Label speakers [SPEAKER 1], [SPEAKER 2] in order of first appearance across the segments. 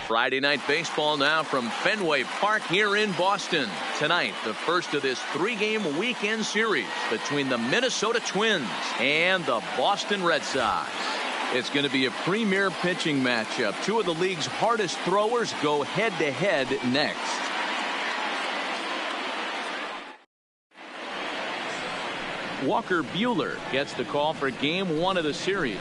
[SPEAKER 1] Friday night baseball now from Fenway Park here in Boston. Tonight, the first of this three-game weekend series between the Minnesota Twins and the Boston Red Sox. It's going to be a premier pitching matchup. Two of the league's hardest throwers go head-to-head next. Walker Buehler gets the call for game one of the series.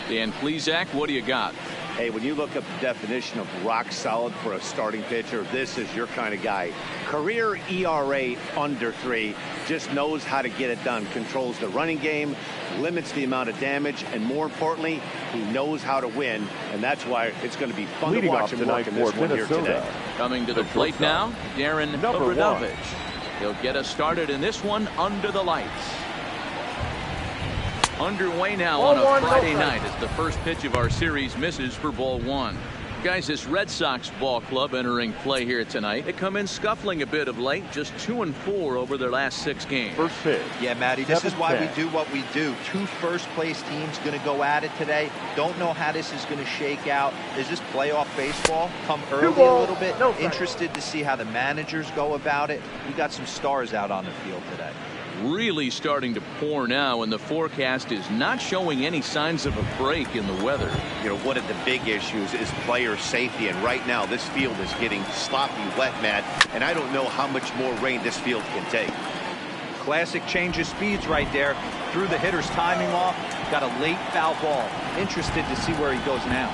[SPEAKER 1] Dan Plesac, what do you got?
[SPEAKER 2] Hey, when you look up the definition of rock solid for a starting pitcher, this is your kind of guy. Career ERA under 3, just knows how to get it done. Controls the running game, limits the amount of damage, and more importantly, he knows how to win, and that's why it's going to be fun to watch him work in this one here today.
[SPEAKER 1] Coming to the plate now, Darren Obradovic. He'll get us started in this one under the lights. Underway now on a Friday night as the first pitch of our series misses for ball one. Guys, this Red Sox ball club entering play here tonight. They come in scuffling a bit of late, just 2-4 over their last 6 games.
[SPEAKER 3] First pitch.
[SPEAKER 4] Yeah, Matty, this is why we do what we do. 2 first-place teams going to go at it today. Don't know how this is going to shake out. Is this playoff baseball? Come early a little bit. Interested to see how the managers go about it. We got some stars out on the field today.
[SPEAKER 1] Really starting to pour now, and the forecast is not showing any signs of a break in the weather.
[SPEAKER 2] You know, one of the big issues is player safety, and right now this field is getting sloppy wet, Matt, and I don't know how much more rain this field can take.
[SPEAKER 4] Classic change of speeds right there. Threw the hitter's timing off. Got a late foul ball. Interested to see where he goes now.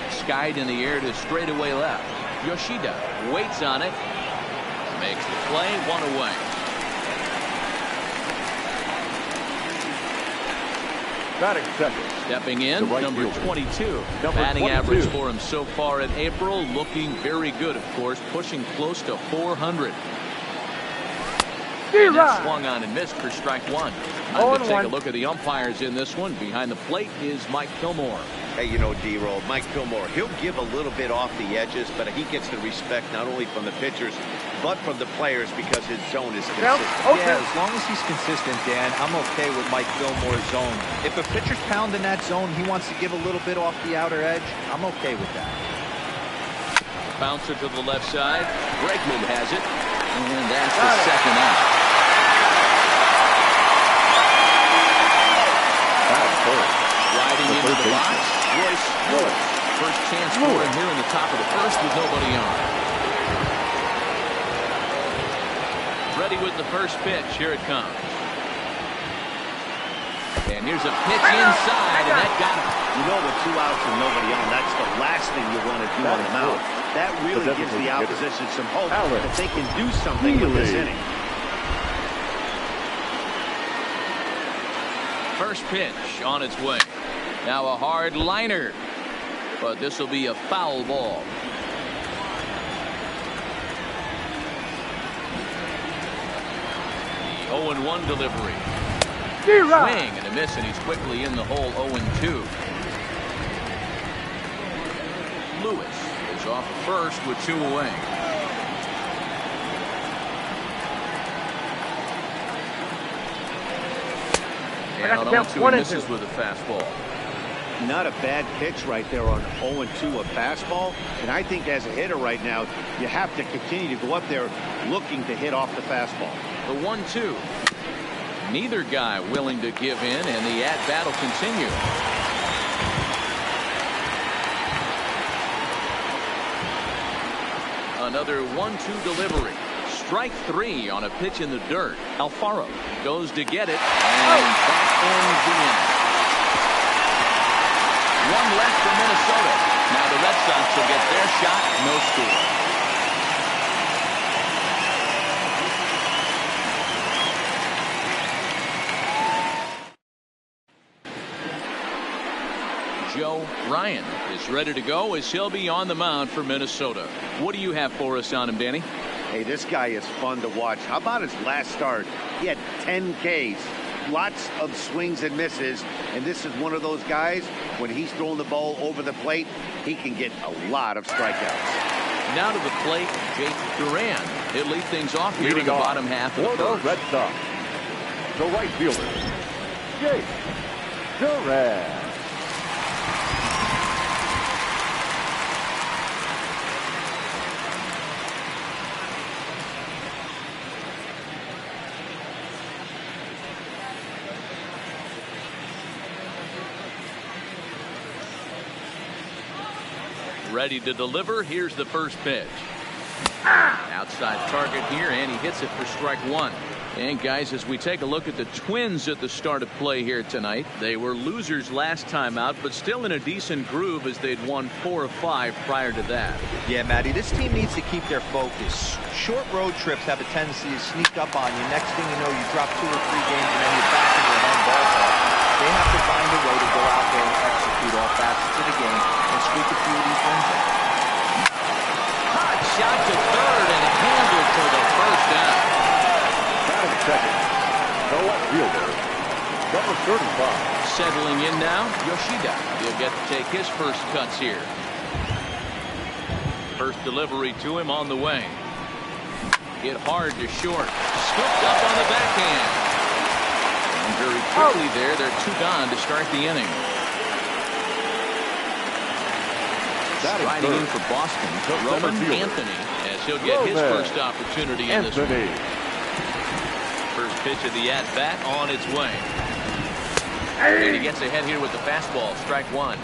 [SPEAKER 1] Skied in the air to straightaway left. Yoshida waits on it. Makes the play, 1 away.
[SPEAKER 3] Batting second.
[SPEAKER 1] Stepping in, number 22. Batting average for him so far in April, looking very good, of course, pushing close to 400. And that swung on and missed for strike one. I'm going to take a look at the umpires in this one. Behind the plate is Mike Fillmore.
[SPEAKER 2] Hey, you know, D-Roll, Mike Fillmore, he'll give a little bit off the edges, but he gets the respect not only from the pitchers, but from the players because his zone is consistent.
[SPEAKER 4] Yeah, as long as he's consistent, Dan, I'm okay with Mike Fillmore's zone. If a pitcher's pounding that zone, he wants to give a little bit off the outer edge, I'm okay with that.
[SPEAKER 1] Bouncer to the left side. Bregman has it, and that's the second out. Riding into the box, Royce Lewis. First chance for him here in the top of the first with nobody on. Ready with the first pitch. Here it comes. And here's a pitch inside, and that got him.
[SPEAKER 2] You know, with 2 outs and nobody on, that's the last thing you want to do on the mound. That really gives the opposition some hope that they can do something with this inning.
[SPEAKER 1] First pitch on its way. Now a hard liner, but this will be a foul ball. The 0-1 delivery. Swing and a miss, and he's quickly in the hole. 0-2. Lewis is off first with 2 away. And on 0-2, misses with a fastball.
[SPEAKER 2] Not a bad pitch right there on 0-2, a fastball. And I think as a hitter right now, you have to continue to go up there looking to hit off the fastball.
[SPEAKER 1] The 1-2. Neither guy willing to give in, and the at-bat will continue. Another 1-2 delivery. Strike 3 on a pitch in the dirt. Alfaro goes to get it, and that ends the inning. 1 left for Minnesota. Now the Red Sox will get their shot. No score. Joe Ryan is ready to go as he'll be on the mound for Minnesota. What do you have for us on him, Danny?
[SPEAKER 2] Hey, this guy is fun to watch. How about his last start? He had 10 Ks, lots of swings and misses, and this is one of those guys, when he's throwing the ball over the plate, he can get a lot of strikeouts.
[SPEAKER 1] Now to the plate, Jake Duran. He'll lead things off here in the bottom half of the first.
[SPEAKER 3] Red Sox. The right fielder, Jake Duran.
[SPEAKER 1] Ready to deliver. Here's the first pitch. Outside target here, and he hits it for strike one. And guys, as we take a look at the Twins at the start of play here tonight, they were losers last time out, but still in a decent groove as they'd won 4 of 5 prior to that.
[SPEAKER 4] Yeah, Matty, this team needs to keep their focus. Short road trips have a tendency to sneak up on you. Next thing you know, you drop 2 or 3 games and then you're back in your home ballpark. They have to find a way to go out there and execute all facets of the game and squeak a few of these wins out.
[SPEAKER 1] Hot shot to third and handled for the first down.
[SPEAKER 3] Second, the left fielder, number 35.
[SPEAKER 1] Settling in now, Yoshida. He'll get to take his first cuts here. First delivery to him on the way. Hit hard to short. Scooped up on the backhand. And very quickly there, they're 2 gone to start the inning. Riding in for Boston, Roman Anthony, as he'll get his first opportunity in this one. First pitch of the at-bat on its way. And he gets ahead here with the fastball. Strike one.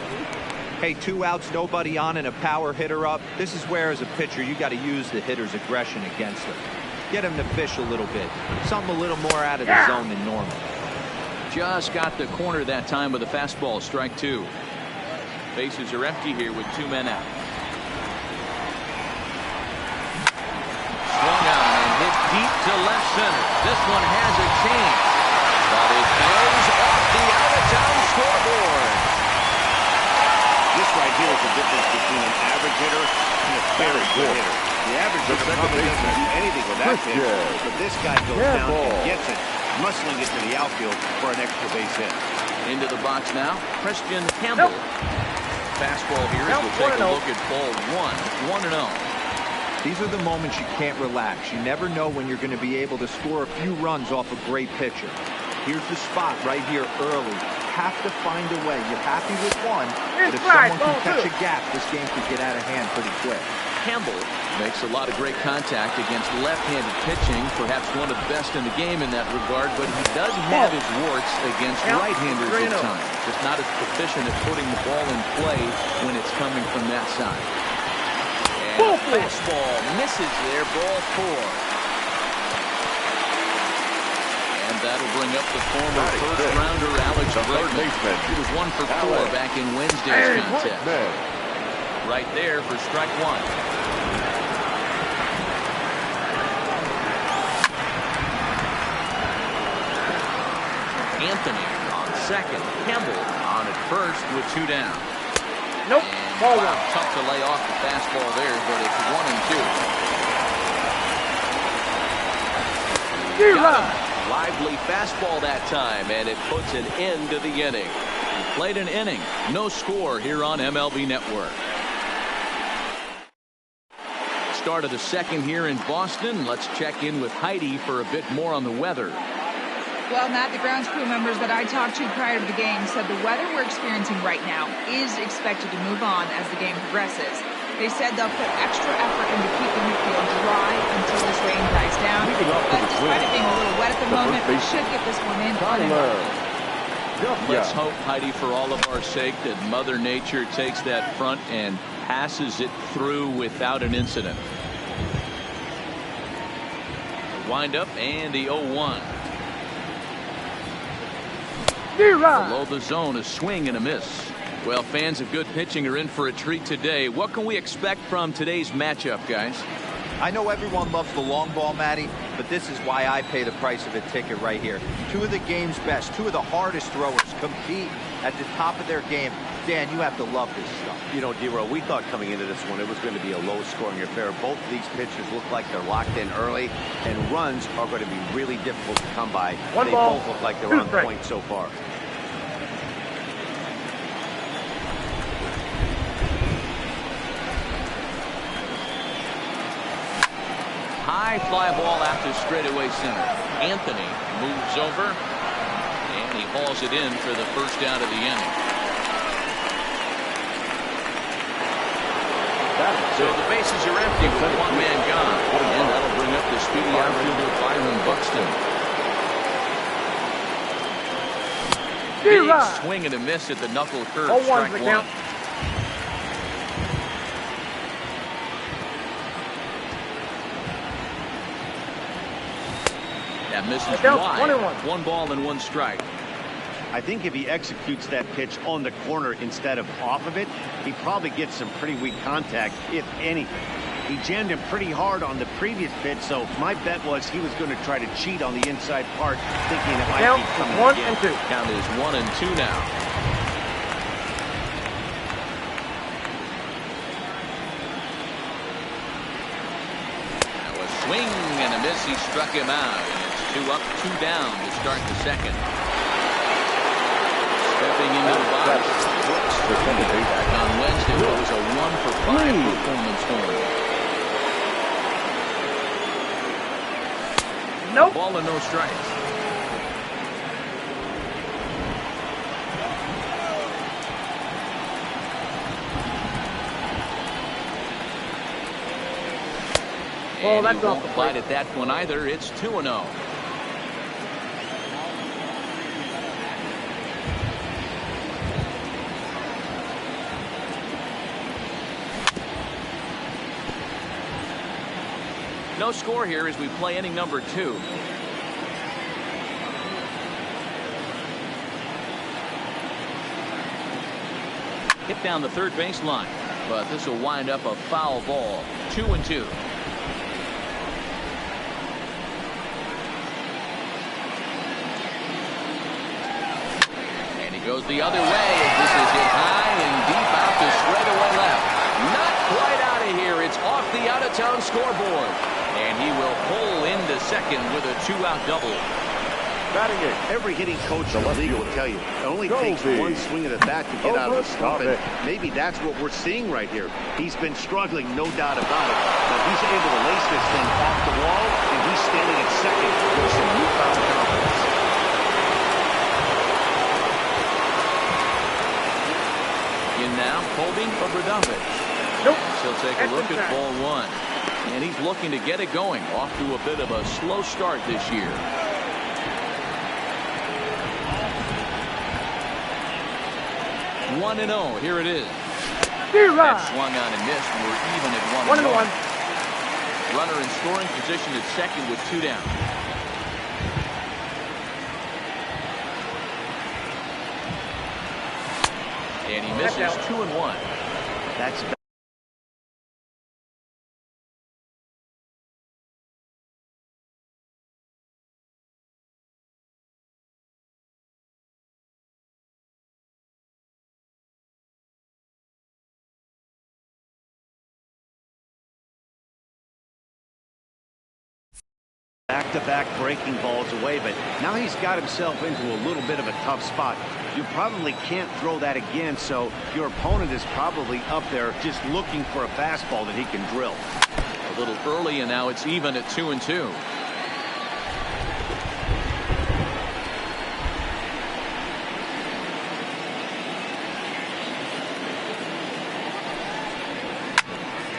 [SPEAKER 4] Hey, 2 outs, nobody on, and a power hitter up. This is where, as a pitcher, you got to use the hitter's aggression against him. Get him to fish a little bit. Something a little more out of the zone than normal.
[SPEAKER 1] Just got the corner that time with a fastball. Strike 2. Bases are empty here with 2 men out. Swung on and hit deep to left center. This one has a chance, but it goes off the out-of-town scoreboard.
[SPEAKER 2] This right here is the difference between an average hitter and a very good hitter. The average hitter probably doesn't do anything with that pitch, but this guy goes down and gets it, muscling it to the outfield for an extra base hit.
[SPEAKER 1] Into the box now, Christian Campbell. Fastball here as we'll take a look at ball 1, 1-0.
[SPEAKER 4] These are the moments you can't relax. You never know when you're going to be able to score a few runs off a great pitcher. Here's the spot right here early. Have to find a way. You're happy with one, but if someone can catch a gap, this game could get out of hand pretty quick.
[SPEAKER 1] Campbell makes a lot of great contact against left-handed pitching, perhaps one of the best in the game in that regard, but he does have his warts against right-handers at times. Just not as proficient at putting the ball in play when it's coming from that side. And fastball misses there, ball 4. And that'll bring up the former first-rounder Alex Bregman. He was 1 for 4 back in Wednesday's contest. Right there for strike 1. Anthony on second. Campbell on at first with 2 down.
[SPEAKER 5] Nope. Ball 1.
[SPEAKER 1] Tough to lay off the fastball there, but it's 1 and 2. Got him. Lively fastball that time, and it puts an end to the inning. He played an inning. No score here on MLB Network. Start of the second here in Boston. Let's check in with Heidi for a bit more on the weather.
[SPEAKER 6] Well, Matt, the grounds crew members that I talked to prior to the game said the weather we're experiencing right now is expected to move on as the game progresses. They said they'll put extra effort into keeping the field dry until this rain dies down. But despite it being a little wet at the moment, we should get this one in uninterrupted.
[SPEAKER 1] Let's hope, Heidi, for all of our sake, that Mother Nature takes that front and passes it through without an incident. Wind up and the 0-1. Below the zone, a swing and a miss. Well, fans of good pitching are in for a treat today. What can we expect from today's matchup, guys?
[SPEAKER 4] I know everyone loves the long ball, Matty, but this is why I pay the price of a ticket right here. 2 of the game's best, 2 of the hardest throwers compete at the top of their game. Dan, you have to love this stuff.
[SPEAKER 2] You know, D-Row, we thought coming into this one it was going to be a low-scoring affair. Both of these pitchers look like they're locked in early, and runs are going to be really difficult to come by. They both look like they're on point so far.
[SPEAKER 1] High fly ball out to straightaway center. Anthony moves over, and he hauls it in for the first out of the inning. So the bases are empty with 1 man gone, and that'll bring up the speedy outfielder Byron Buxton. Big swing and a miss at the knuckle curve. Strike 1. That misses
[SPEAKER 5] down,
[SPEAKER 1] wide.
[SPEAKER 5] 1-1.
[SPEAKER 1] 1 ball and 1 strike.
[SPEAKER 2] I think if he executes that pitch on the corner instead of off of it, he probably gets some pretty weak contact, if anything. He jammed him pretty hard on the previous pitch, so my bet was he was going to try to cheat on the inside part, thinking it might
[SPEAKER 5] Count
[SPEAKER 2] be coming
[SPEAKER 5] 1
[SPEAKER 2] again.
[SPEAKER 5] and 2.
[SPEAKER 1] Count is 1-2 now. Now a swing and a miss. He struck him out. And it's 2 up, 2 down to start the second. Stepping into the box. Back on Wednesday, it was a 1-for-5 performance for him.
[SPEAKER 5] Nope.
[SPEAKER 1] Ball and no strikes.
[SPEAKER 5] Oh,
[SPEAKER 1] And
[SPEAKER 5] that's
[SPEAKER 1] he
[SPEAKER 5] off
[SPEAKER 1] won't
[SPEAKER 5] the
[SPEAKER 1] bite
[SPEAKER 5] plate.
[SPEAKER 1] at that one either. It's 2-0. No score here as we play inning number 2. Hit down the third baseline, but this will wind up a foul ball. 2-2. And he goes the other way as this is hit high and deep out to straightaway left. Not quite out of here. It's off the out-of-town scoreboard. And he will pull into second with a 2-out double.
[SPEAKER 3] Batting it.
[SPEAKER 2] Every hitting coach in the league will tell you it only takes one swing of the bat to get out of the slump. And maybe that's what we're seeing right here. He's been struggling, no doubt about it. But he's able to lace this thing off the wall, and he's standing at second with some newfound confidence.
[SPEAKER 1] In now, Colby or Bradovich.
[SPEAKER 5] Nope.
[SPEAKER 1] He'll take a look at ball 1. And he's looking to get it going. Off to a bit of a slow start this year. One and 0. Here it is. That swung on and missed. We're even at 1-1. Runner in scoring position at second with 2 down. And he misses 2-1.
[SPEAKER 2] That's back-to-back breaking balls away, but now he's got himself into a little bit of a tough spot. You probably can't throw that again, so your opponent is probably up there just looking for a fastball that he can drill.
[SPEAKER 1] A little early, and now it's even at 2-2.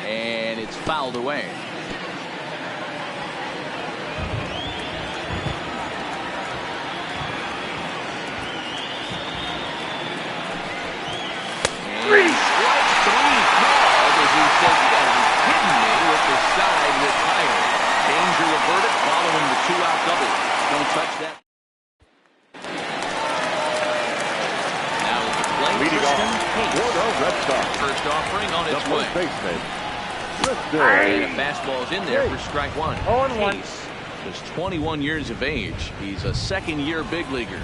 [SPEAKER 1] And it's fouled away. Don't touch that. Now is the play.
[SPEAKER 3] Leading off for the Red Sox.
[SPEAKER 1] First offering on its way.
[SPEAKER 3] Baseman.
[SPEAKER 1] And a fastball is in there for strike 1.
[SPEAKER 5] 0-1.
[SPEAKER 1] Case, just 21 years of age. He's a second-year big leaguer.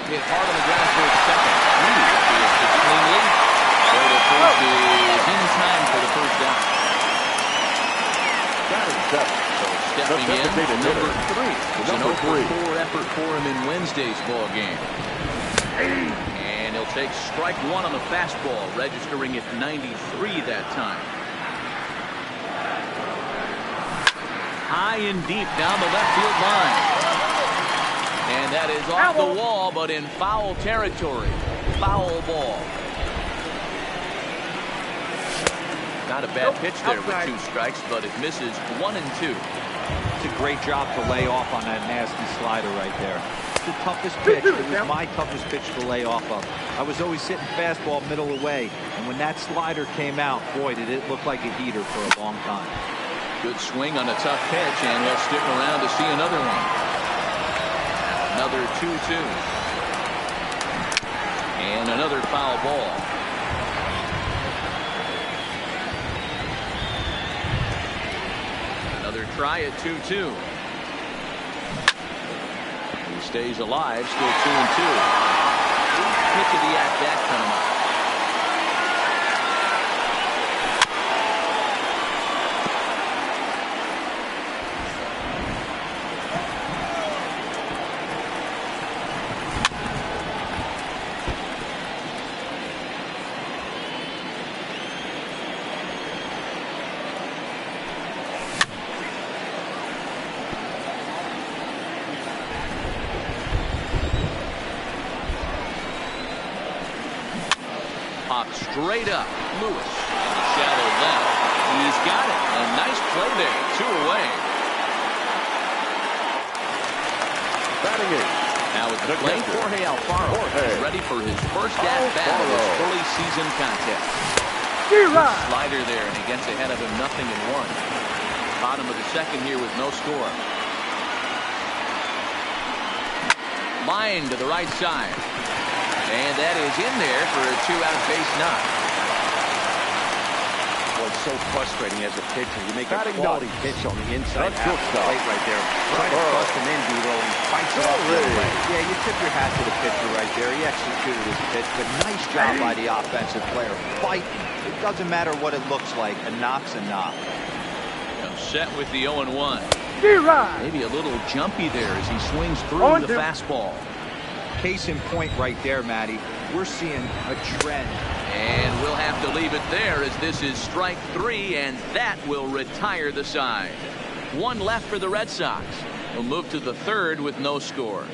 [SPEAKER 1] Hit hard on the ground towards second. Cleanly. So the first is in time for the first down. So stepping in, number 3. It's an 0-for-4 effort for him in Wednesday's ball game. And he'll take strike 1 on the fastball, registering at 93 that time. High and deep down the left field line. And that is off the wall, but in foul territory. Foul ball. Not a bad pitch there with 2 strikes, but it misses 1 and 2.
[SPEAKER 4] It's a great job to lay off on that nasty slider right there. It's the toughest pitch. It was my toughest pitch to lay off of. I was always hitting fastball middle away, and when that slider came out, boy, did it look like a heater for a long time.
[SPEAKER 1] Good swing on a tough pitch, and he'll stick around to see another one. Another 2-2. And another foul ball. Another try at 2-2. He stays alive, still 2-2. Pitch of the at-bat coming up. Straight up, Lewis in the shallow left. He's got it. A nice play there. 2 away.
[SPEAKER 3] Batting it.
[SPEAKER 1] Now at the plate, Jorge Alfaro is ready for his first at-bat of this early season contest. Slider there, and he gets ahead of him 0-1. Bottom of the second here with no score. Line to the right side. And that is in there for a 2-out base knock.
[SPEAKER 2] Well, it's so frustrating as a pitcher. You make a quality pitch on the inside half of the plate right there. Try to bust him in, Dero, and fights it off the other way.
[SPEAKER 4] Yeah, you tip your hat to the pitcher right there. He executed his pitch, but nice job by the offensive player. Fight. It doesn't matter what it looks like. A knock's a knock.
[SPEAKER 1] I'm set with the 0-1. Maybe a little jumpy there as he swings through the fastball.
[SPEAKER 4] Case in point right there, Matty. We're seeing a trend.
[SPEAKER 1] And we'll have to leave it there as this is strike 3, and that will retire the side. 1 left for the Red Sox. They'll move to the 3rd with no score.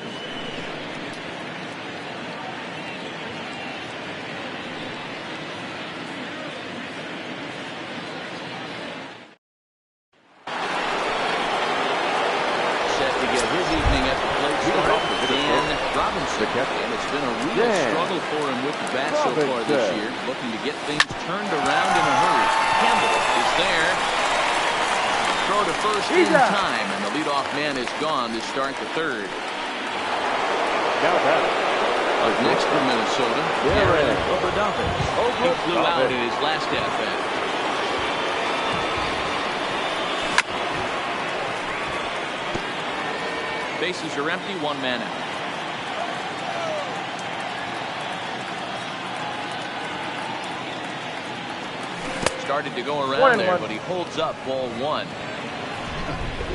[SPEAKER 1] And it's been a real struggle for him with the bat so far this year. Looking to get things turned around in a hurry. Campbell is there. Throw to first in time, and the leadoff man is gone to start the 3rd. Up next for Minnesota, Aaron Obradovich. He flew out in his last at-bat. Bases are empty, 1 man out. Started to go around there, but he holds up ball 1.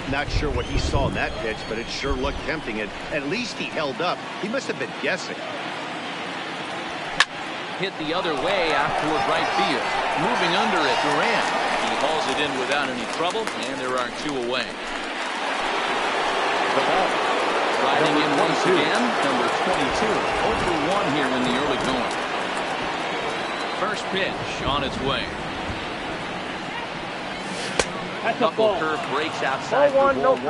[SPEAKER 2] Not sure what he saw in that pitch, but it sure looked tempting. And at least he held up. He must have been guessing.
[SPEAKER 1] Hit the other way out toward right field. Moving under it, Durant. He hauls it in without any trouble, and there are 2 away. Riding in once again, number 22. 0-1 here in the early going. First pitch on its way. Couple curve breaks outside for ball 1.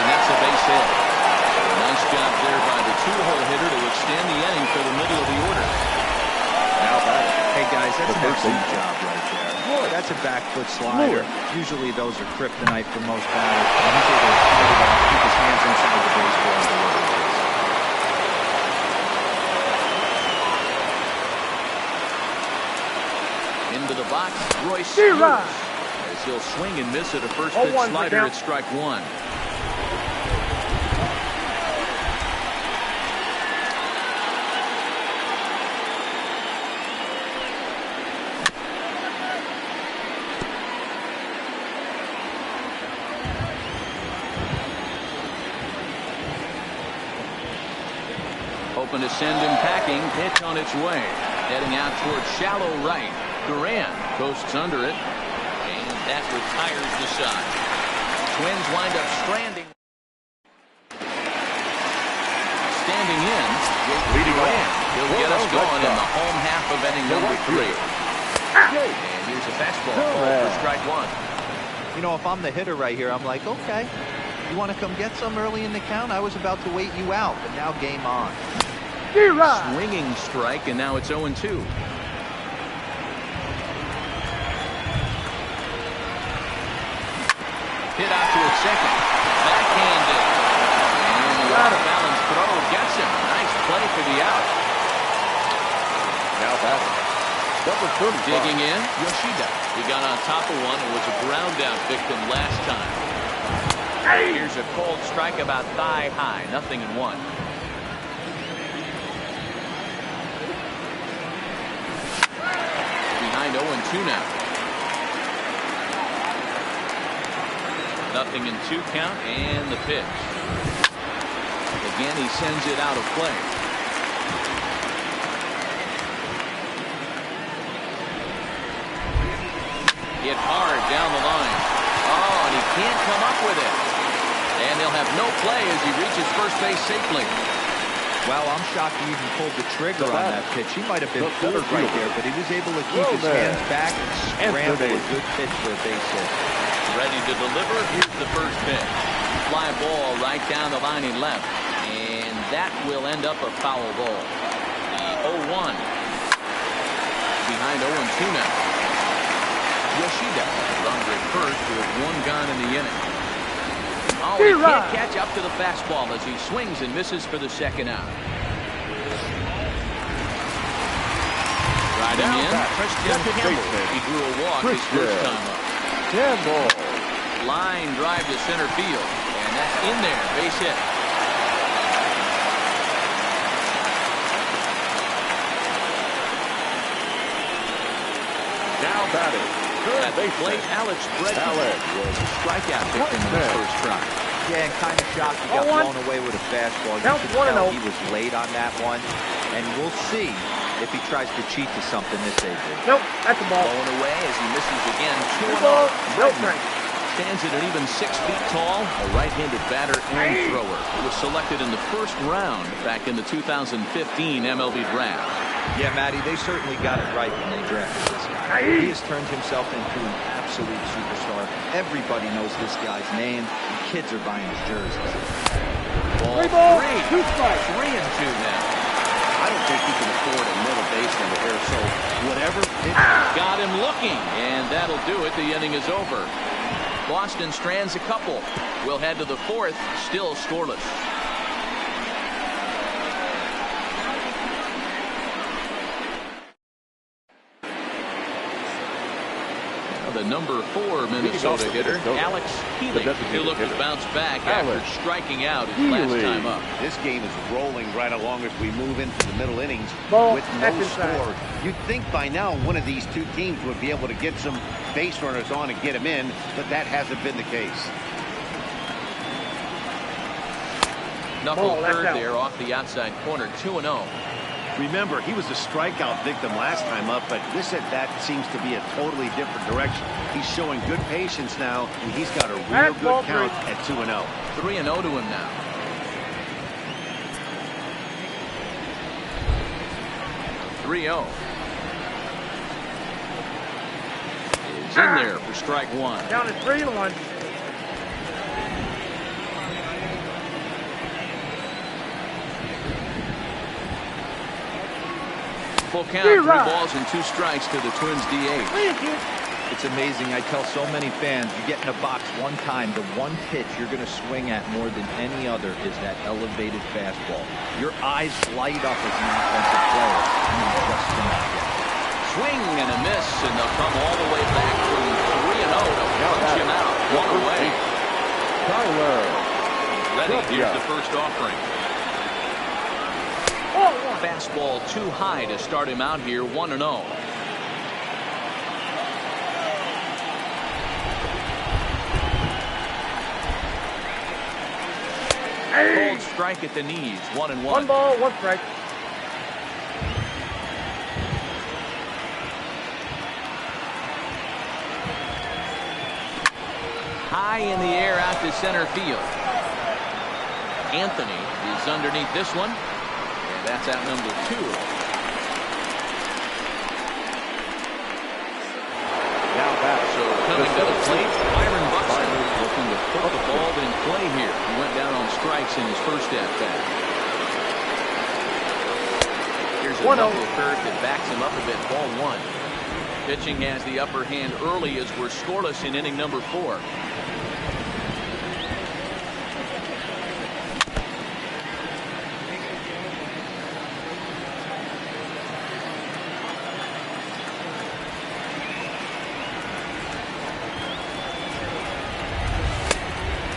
[SPEAKER 1] That's a base hit. Nice job there by the 2-hole hitter to extend the inning for the middle of the order.
[SPEAKER 4] Now hey guys, that's an excellent job right there. Boy, that's a back foot slider. Usually those are kryptonite for most batters. And he's able to keep his hands inside the baseball and deliver
[SPEAKER 1] this. Into the box, Royce Lewis. As he'll swing and miss at a first pitch slider at strike 1. Hoping to send him packing. Pitch on its way. Heading out towards shallow right. Duran coasts under it. And that retires the side. Twins wind up stranding. Standing in. Leading Duran. He'll get us going in the home half of inning number 3. And here's a fastball for strike 1.
[SPEAKER 4] You know, if I'm the hitter right here, I'm like, okay. You want to come get some early in the count? I was about to wait you out, but now game on.
[SPEAKER 1] Swinging strike, and now it's 0-2. Hit out to its second. Backhanded. And the off-balance throw gets him. Nice play for the out.
[SPEAKER 3] Now batting, number 35.
[SPEAKER 1] Digging in, Yoshida. He got on top of one and was a ground-out victim last time. Here's a cold strike about thigh high. 0-1. Behind 0-2 now. 0-2 count, and the pitch. Again, he sends it out of play. Hit hard down the line. Oh, and he can't come up with it. And they'll have no play as he reaches first base safely.
[SPEAKER 4] Wow, I'm shocked he even pulled the trigger on that pitch. He might have been third right there, but he was able to keep his hands back and scramble a good pitch for a base hit.
[SPEAKER 1] Ready to deliver. Here's the first pitch. Fly ball right down the line he left. And that will end up a foul ball. 0-1. Behind 0-2 now. Yoshida, runner at first with one gone in the inning. Oh, he can't catch up to the fastball as he swings and misses for the second out. Riding in, Christian Campbell. He drew a walk his first time up.
[SPEAKER 3] Campbell.
[SPEAKER 1] Line drive to center field, and that's in there, base hit.
[SPEAKER 3] Now batting,
[SPEAKER 1] At the plate, Alex Bregman was a strikeout victim in his first try.
[SPEAKER 4] Yeah, and kind of shocked he got blown away with a fastball. You could tell he was late on that one, and we'll see if he tries to cheat to something this April.
[SPEAKER 5] Nope, that's a ball.
[SPEAKER 1] Blowing away as he misses again. 2-0. Stands at an even 6 feet tall, a right-handed batter and thrower. He was selected in the first round back in the 2015 MLB draft.
[SPEAKER 4] Yeah, Matty, they certainly got it right when they drafted this guy. He has turned himself into an absolute superstar. Everybody knows this guy's name, and kids are buying his jerseys.
[SPEAKER 1] Ball 3. 3-2 now.
[SPEAKER 2] I don't think he can afford a middle baseman here, so whatever.
[SPEAKER 1] Got him looking, and that'll do it. The inning is over. Boston strands a couple. We'll head to the fourth, still scoreless. The number 4 Minnesota hitter, Alex Healy, who looked to bounce back after striking out his last time up.
[SPEAKER 2] This game is rolling right along as we move into the middle innings with no score. You'd think by now one of these two teams would be able to get some base runners on and get them in, but that hasn't been the case.
[SPEAKER 1] Knuckle curve there off the outside corner, 2-0.
[SPEAKER 2] Remember, he was a strikeout victim last time up, but this at bat seems to be a totally different direction. He's showing good patience now, and he's got a real good count at 2-0.
[SPEAKER 1] 3-0 to him now. Is in there for strike one.
[SPEAKER 5] Down to 3-1.
[SPEAKER 1] Full count, 3 balls and 2 strikes to the Twins DH.
[SPEAKER 4] It's amazing. I tell so many fans, you get in a box one time, the one pitch you're going to swing at more than any other is that elevated fastball. Your eyes light up as an offensive player, and you just cannot get it.
[SPEAKER 1] Swing and a miss, and they'll come all the way back from 3-0 to punch him out. One away.
[SPEAKER 3] Tyler.
[SPEAKER 1] Ready, here's the first offering. Fastball too high to start him out here, 1-0. Cold strike at the knees, 1-1.
[SPEAKER 5] 1 ball, 1 strike.
[SPEAKER 1] High in the air out to center field. Anthony is underneath this one. That's out number 2.
[SPEAKER 3] Now back.
[SPEAKER 1] So coming to the plate, Byron Buxton looking to put the ball in play here. first at bat. Here's a level curve that backs him up a bit. Ball 1. Pitching has the upper hand early as we're scoreless in inning number 4.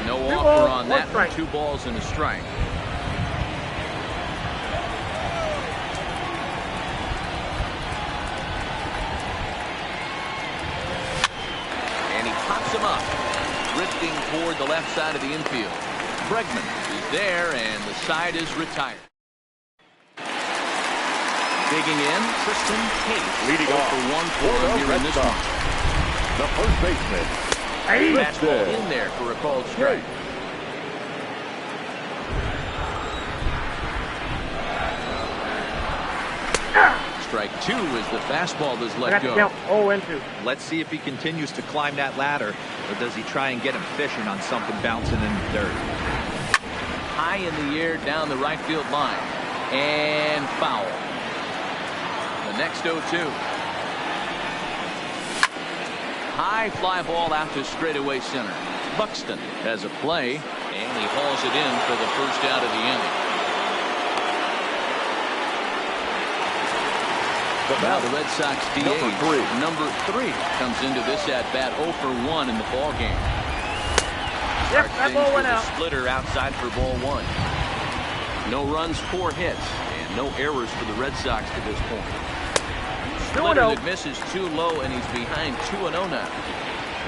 [SPEAKER 1] No offer on that one. 2 balls and a strike. Up, drifting toward the left side of the infield. Bregman is there, and the side is retired. Digging in, Tristan Case.
[SPEAKER 3] Leading off
[SPEAKER 1] for 1 for him here in this one.
[SPEAKER 3] The first baseman.
[SPEAKER 1] Fastball in there for a called strike. Strike 2 as the fastball is let go.
[SPEAKER 4] Let's see if he continues to climb that ladder, or does he try and get him fishing on something bouncing in the dirt.
[SPEAKER 1] High in the air down the right field line. And foul. The next 0-2. High fly ball out to straightaway center. Buxton has a play, and he hauls it in for the first out of the inning. Now the Red Sox DH, number 3, comes into this at-bat 0 for 1 in the ball game.
[SPEAKER 5] Yep, that ball went out.
[SPEAKER 1] Splitter outside for ball 1. No runs, 4 hits, and no errors for the Red Sox to this point. Splitter that misses too low, and he's behind 2-0 now.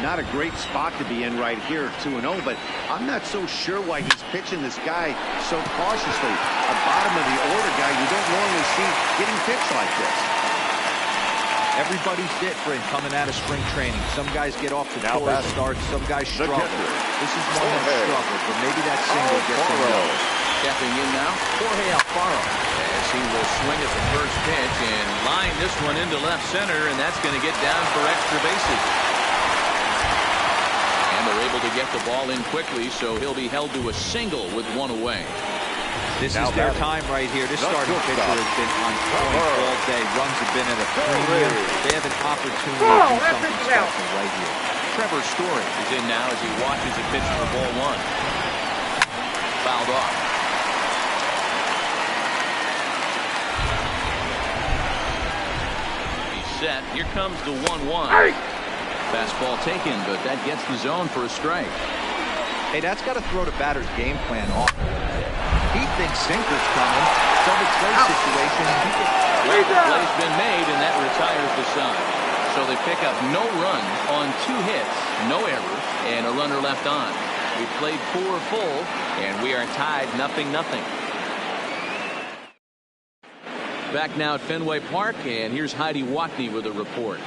[SPEAKER 2] Not a great spot to be in right here, 2-0, but I'm not so sure why he's pitching this guy so cautiously. A bottom of the order guy you don't normally see getting pitched like this.
[SPEAKER 4] Everybody's different coming out of spring training. Some guys get off to poor starts, some guys struggle. This is one that struggled, but maybe that single gets him going.
[SPEAKER 1] Stepping in now, Jorge Alfaro, as he will swing at the first pitch and line this one into left center, and that's going to get down for extra bases. And they're able to get the ball in quickly, so he'll be held to a single with 1 away.
[SPEAKER 4] This is their time right here. This starting pitcher has been on point all day. Runs have been at a premium. They have an opportunity to do something special right here.
[SPEAKER 1] Trevor Story is in now as he watches a pitch for ball 1. Fouled off. He's set. Here comes the 1-1. Fastball taken, but that gets the zone for a strike.
[SPEAKER 4] Hey, that's got to throw the batter's game plan off. He thinks sinker's coming. Double play situation.
[SPEAKER 1] The play's been made, and that retires the side. So they pick up no run on 2 hits, no errors, and a runner left on. We played 4 full, and we are tied 0-0. Back now at Fenway Park, and here's Heidi Watney with a report.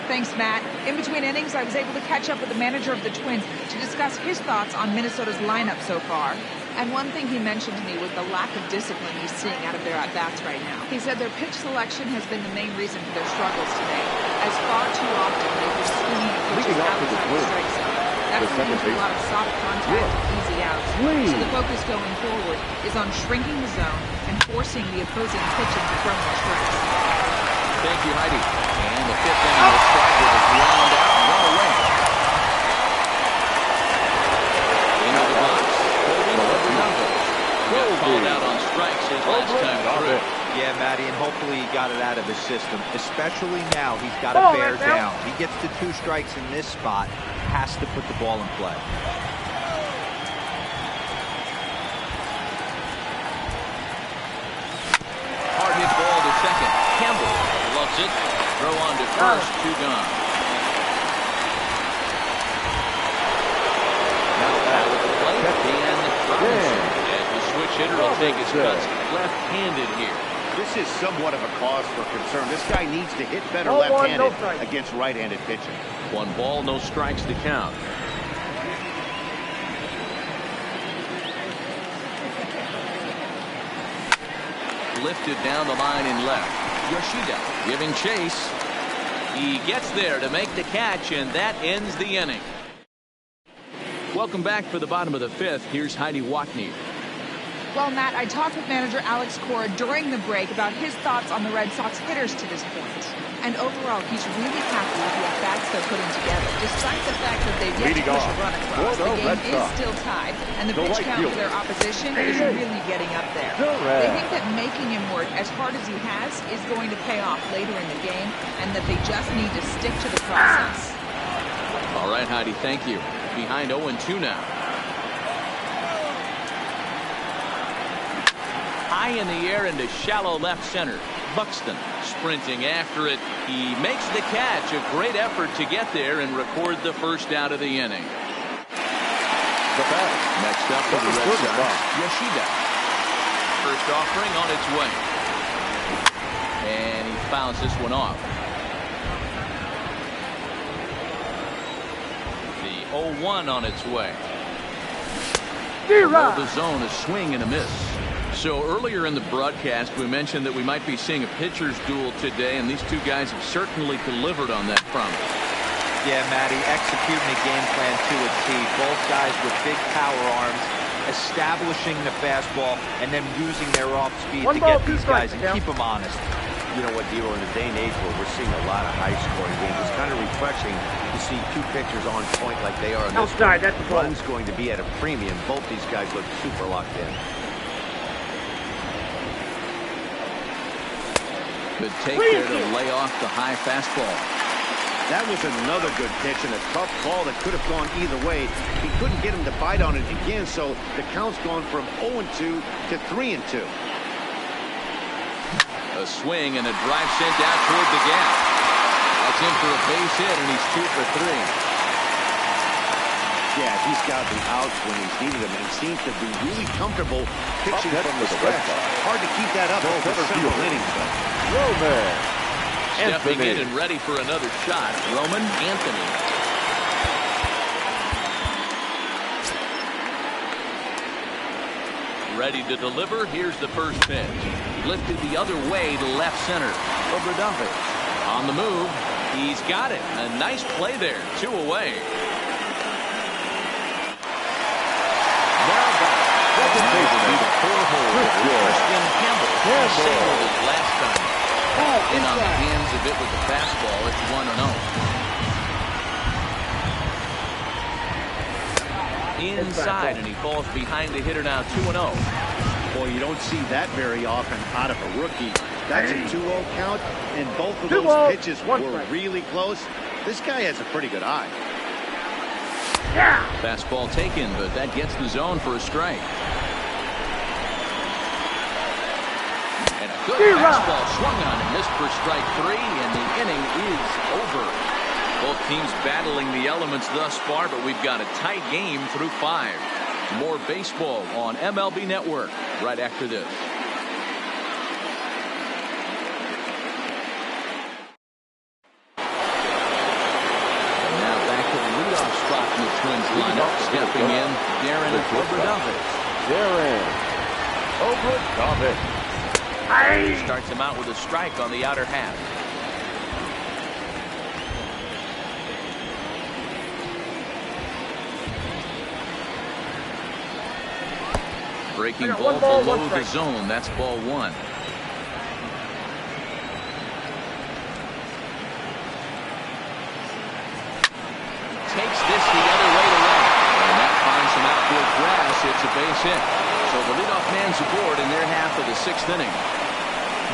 [SPEAKER 6] Thanks, Matt. In between innings, I was able to catch up with the manager of the Twins to discuss his thoughts on Minnesota's lineup so far. And one thing he mentioned to me was the lack of discipline he's seeing out of their at-bats right now. He said their pitch selection has been the main reason for their struggles today, as far too often they've been swinging at pitches outside the strike zone. That's leading to a lot of soft contact and easy outs. So the focus going forward is on shrinking the zone and forcing the opposing pitching to throw more strikes.
[SPEAKER 1] Thank you, Heidi. And the 5th inning will start with a ground out and 1 away. Into the box. Got called out on strikes his last time through.
[SPEAKER 4] Yeah, Matty, and hopefully he got it out of his system. Especially now, he's got to bear down. He gets to 2 strikes in this spot, has to put the ball in play.
[SPEAKER 1] Hard hit ball to second. Campbell loves it. Throw on to first. 2 gone. Now back with the plate. Dan Robinson. Switch hitter will take his cuts left-handed here.
[SPEAKER 2] This is somewhat of a cause for concern. This guy needs to hit better left-handed against right-handed pitching.
[SPEAKER 1] 1 ball, no strikes to count. Lifted down the line in left. Yoshida giving chase. He gets there to make the catch, and that ends the inning. Welcome back for the bottom of the 5th. Here's Heidi Watney.
[SPEAKER 6] Well, Matt, I talked with manager Alex Cora during the break about his thoughts on the Red Sox hitters to this point. And overall, he's really happy with the at-bats they're putting together. Despite the fact that they've yet to push a run across, the game is still tied, and the pitch count for their opposition is really getting up there. They think that making him work as hard as he has is going to pay off later in the game, and that they just need to stick to the process.
[SPEAKER 1] All right, Heidi, thank you. Behind 0-2 now. High in the air into shallow left center. Buxton sprinting after it. He makes the catch. A great effort to get there and record the first out of the inning.
[SPEAKER 3] The bat.
[SPEAKER 1] Next up for the Red Sox, Yoshida. First offering on its way. And he fouls this one off. The 0-1 on its way. Below the zone, a swing and a miss. So earlier in the broadcast, we mentioned that we might be seeing a pitcher's duel today, and these two guys have certainly delivered on that promise.
[SPEAKER 4] Yeah, Matty, executing a game plan to a T. Both guys with big power arms, establishing the fastball, and then using their off speed to get these guys and keep them honest.
[SPEAKER 2] You know what, Dilo, in the day and age where we're seeing a lot of high-scoring games, it's kind of refreshing to see two pitchers on point like they are in this one. One's going to be at a premium. Both these guys look super locked in.
[SPEAKER 1] Good take there to lay off the high fastball.
[SPEAKER 2] That was another good pitch and a tough call that could have gone either way. He couldn't get him to bite on it again, so the count's gone from 0-2 to 3-2.
[SPEAKER 1] A swing and a drive sent out toward the gap. That's in for a base hit, and he's 2 for 3.
[SPEAKER 2] Yeah, he's got the outs when he's needed them, and seems to be really comfortable pitching from the stretch. Hard to keep that up over several innings, though.
[SPEAKER 3] Roman
[SPEAKER 1] Stepping
[SPEAKER 3] Anthony.
[SPEAKER 1] in and ready for another shot, Roman Anthony. Ready to deliver. Here's the first pitch. Lifted the other way to left center. Obradovich on the move. He's got it. A nice play there. 2 away. Christian Campbell singled his last time. In on the hands of it with the fastball. It's 1-0. Inside, and he falls behind the hitter now. 2-0.
[SPEAKER 2] Boy, you don't see that very often out of a rookie. That's a 2-0 count, and both of those pitches were really close. This guy has a pretty good eye.
[SPEAKER 1] Fastball taken, but that gets the zone for a strike. And a good fastball swung on and missed for strike 3, and the inning is over. Both teams battling the elements thus far, but we've got a tight game through 5. More baseball on MLB Network right after this. Twins lineup. Stepping in, Darren Obradovich. Starts him out with a strike on the outer half. Breaking ball below the zone. That's ball 1. Takes this the other way to right. And that finds some outfield grass. It's a base hit. So the leadoff man's aboard in their half of the 6th inning.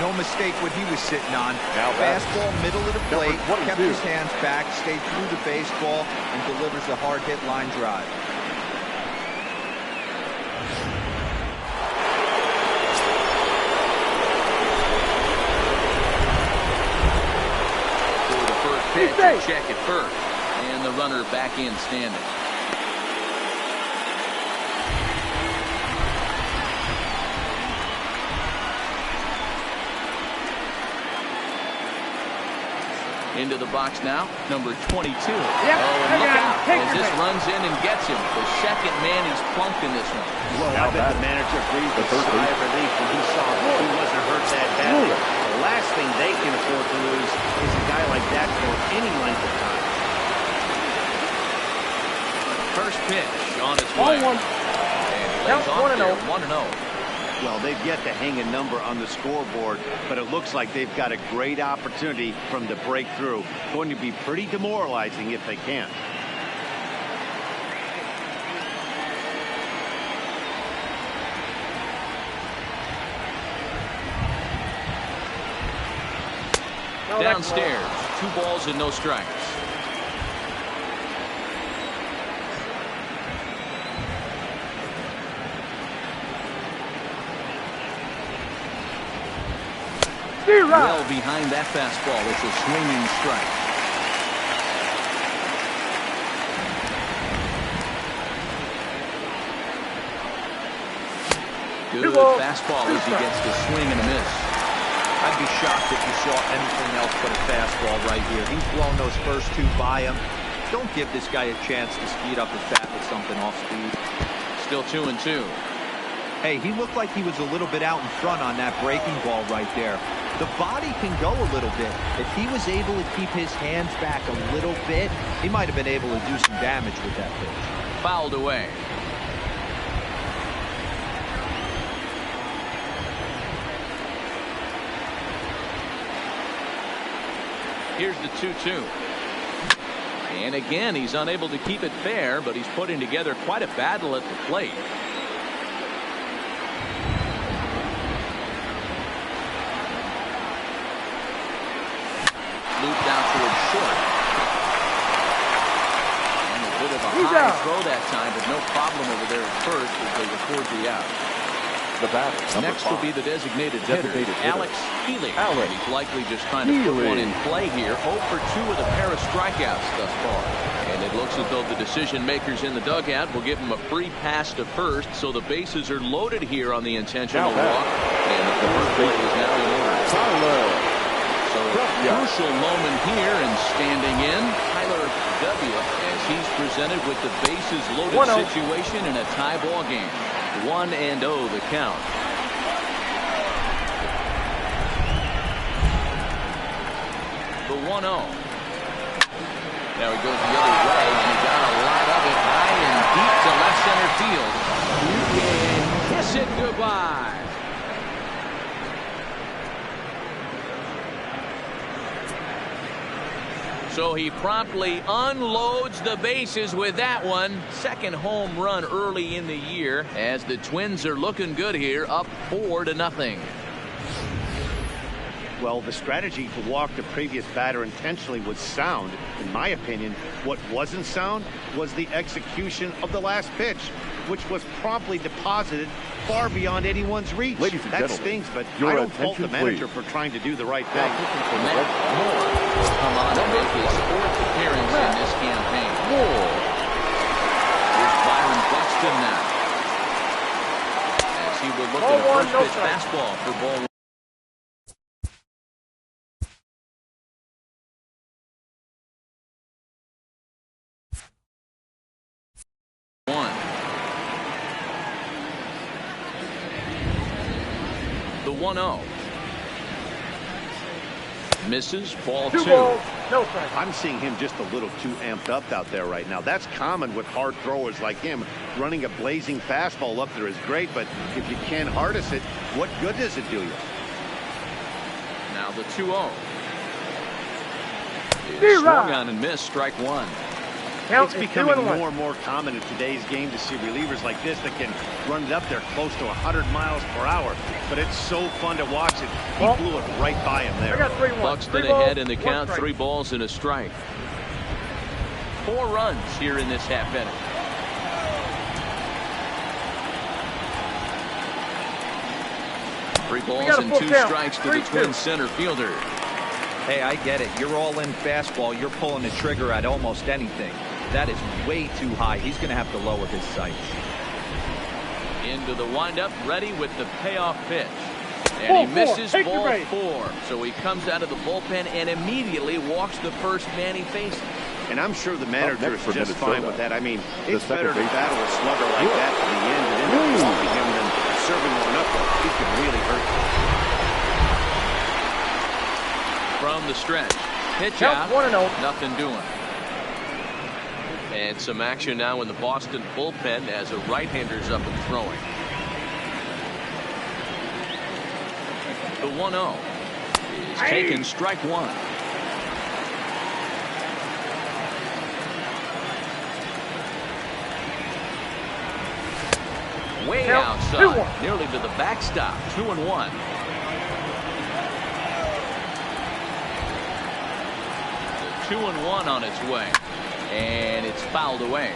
[SPEAKER 4] No mistake what he was sitting on. Fastball, middle of the plate, kept his hands back, stayed through the baseball, and delivers a hard-hit line drive.
[SPEAKER 1] For the first pitch, check at first. And the runner back in standing. Into the box now, number 22. And look out as this runs in and gets him. The second man he's plunked in this one.
[SPEAKER 2] Well, I bet the manager breathed a sigh of relief when he saw he wasn't hurt that badly. The last thing they can afford to lose is a guy like that for any length of time.
[SPEAKER 1] First pitch on its way. And lays off there, 1-0.
[SPEAKER 2] Well, they've yet to hang a number on the scoreboard, but it looks like they've got a great opportunity from the breakthrough. Going to be pretty demoralizing if they can't.
[SPEAKER 1] Downstairs, 2 balls and no strikes. Well behind that fastball. It's a swinging strike. Good fastball as he gets the swing and a miss.
[SPEAKER 4] I'd be shocked if you saw anything else but a fastball right here. He's blown those first 2 by him. Don't give this guy a chance to speed up his bat with something off speed.
[SPEAKER 1] Still 2-2.
[SPEAKER 4] Hey, he looked like he was a little bit out in front on that breaking ball right there. The body can go a little bit. If he was able to keep his hands back a little bit, he might have been able to do some damage with that pitch.
[SPEAKER 1] Fouled away. Here's the 2-2. And again, he's unable to keep it fair, but he's putting together quite a battle at the plate. Looped out towards short. And a bit of a high throw that time, but no problem over there at first as they record the out.
[SPEAKER 3] The batter,
[SPEAKER 1] next will be the designated hitter, Alex Healy. He's likely just trying to put one in play here. 0 for 2 with a pair of strikeouts thus far. And it looks as though the decision makers in the dugout will give him a free pass to first, so the bases are loaded here on the intentional walk. And the first play is now in order. So a crucial moment here, and standing in, Tyler W. as he's presented with the bases loaded situation in a tie ball game. 1-0 the count. The 1-0. Now he goes the other way, and he got a lot of it high and deep to left center field. You can kiss it goodbye. So he promptly unloads the bases with that one. Second home run early in the year as the Twins are looking good here, up 4-0.
[SPEAKER 2] Well, the strategy to walk the previous batter intentionally was sound. In my opinion, what wasn't sound was the execution of the last pitch, which was promptly deposited far beyond anyone's reach.
[SPEAKER 3] Ladies and
[SPEAKER 2] that
[SPEAKER 3] gentlemen,
[SPEAKER 2] stings, but
[SPEAKER 3] your
[SPEAKER 2] I don't fault the
[SPEAKER 3] attention,
[SPEAKER 2] manager
[SPEAKER 3] please.
[SPEAKER 2] for trying to do the right thing.
[SPEAKER 1] Matt Moore will come on and make his 4th appearance in this campaign. Here's Byron Buxton now, as he will look at a first pitch fastball for ball 1. The 1-0. Misses, ball 2.
[SPEAKER 2] I'm seeing him just a little too amped up out there right now. That's common with hard throwers like him. Running a blazing fastball up there is great, but if you can't harness it, what good does it do you?
[SPEAKER 1] Now the 2-0. It's swung on and missed, strike 1.
[SPEAKER 2] It's becoming more and more common in today's game to see relievers like this that can run it up there close to 100 miles per hour. But it's so fun to watch it. He blew it right by him there.
[SPEAKER 1] Buxton ahead in the count, 3 balls and a strike. 4 runs here in this half inning. Three balls and 2 strikes to the Twins center fielder.
[SPEAKER 4] Hey, I get it. You're all in fastball. You're pulling the trigger at almost anything. That is way too high. He's going to have to lower his sights.
[SPEAKER 1] Into the windup, ready with the payoff pitch. And he misses ball 4. So he comes out of the bullpen and immediately walks the first man he faces.
[SPEAKER 2] And I'm sure the manager is just fine with that. I mean, it's better to
[SPEAKER 3] base.
[SPEAKER 2] battle a slugger like that to the end and end up walking him than serving one up. He can really hurt you.
[SPEAKER 1] From the stretch. Pitch out. 1-0. Nothing doing. And some action now in the Boston bullpen as a right-hander's up and throwing. The 1-0 is taken, strike one. Way outside, nearly to the backstop. 2-1. The 2-1 on its way, and it's fouled away.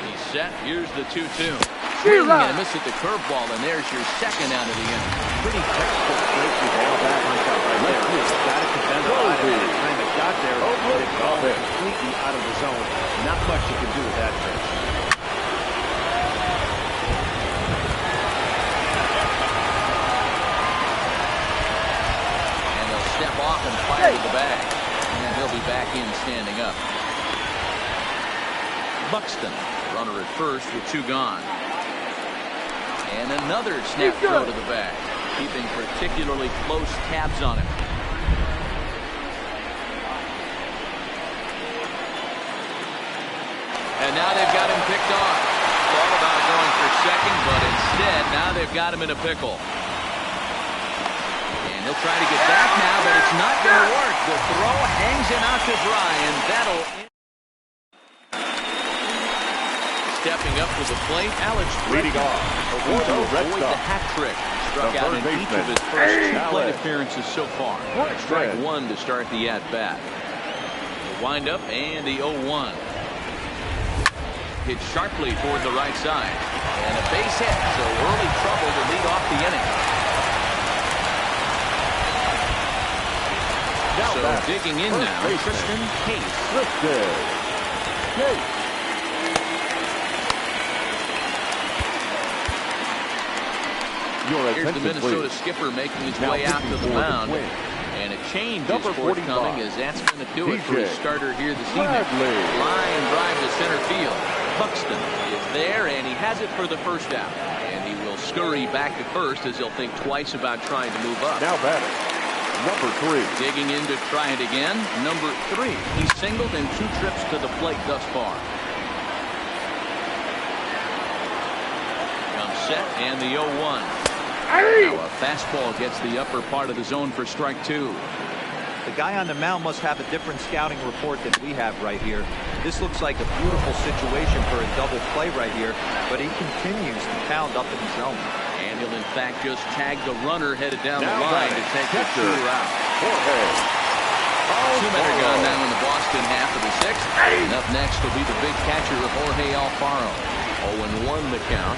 [SPEAKER 1] He's set. Here's the 2-2. Swing and a miss at the curveball, and there's your second out of the inning.
[SPEAKER 2] Pretty textbook breaking ball that one shot right there. Got it to Bender right at the time it got there. It's all completely out of the zone. Not much you can do with that pitch.
[SPEAKER 1] And they'll step off and fire to the bag. And he'll be back in standing up. Buxton, runner at first with 2 gone. And another snap throw to the bag, keeping particularly close tabs on him. And now they've got him picked off. Thought about going for second, but instead now they've got him in a pickle. And he'll try to get back now, but it's not going to work. The throw hangs him out to dry, and that'll... Stepping up to the plate, Alex
[SPEAKER 3] leading off.
[SPEAKER 1] Avoid the hat trick. Struck out in each of his first 2 plate appearances so far. Strike one to start the at-bat. The wind-up and the 0-1. Hit sharply toward the right side. And a base hit, so early trouble to lead off the inning. So digging in now, Tristan Case. Here's the Minnesota skipper making his way out to the mound. And a change is forthcoming, as that's going to do it for his starter here this evening. Line drive to center field. Buxton is there, and he has it for the first out. And he will scurry back to first, as he'll think twice about trying to move up.
[SPEAKER 3] Now batting, number 3.
[SPEAKER 1] Digging in to try it again. Number 3. He's singled in 2 trips to the plate thus far. Comes set, and the 0-1. Now a fastball gets the upper part of the zone for strike 2.
[SPEAKER 4] The guy on the mound must have a different scouting report than we have right here. This looks like a beautiful situation for a double play right here, but he continues to pound up in the zone.
[SPEAKER 1] And he'll in fact just tag the runner headed down the line to take the shooter out. 2 men are gone now in the Boston half of the 6th. And up next will be the big catcher, Jorge Alfaro. 0-1 the count.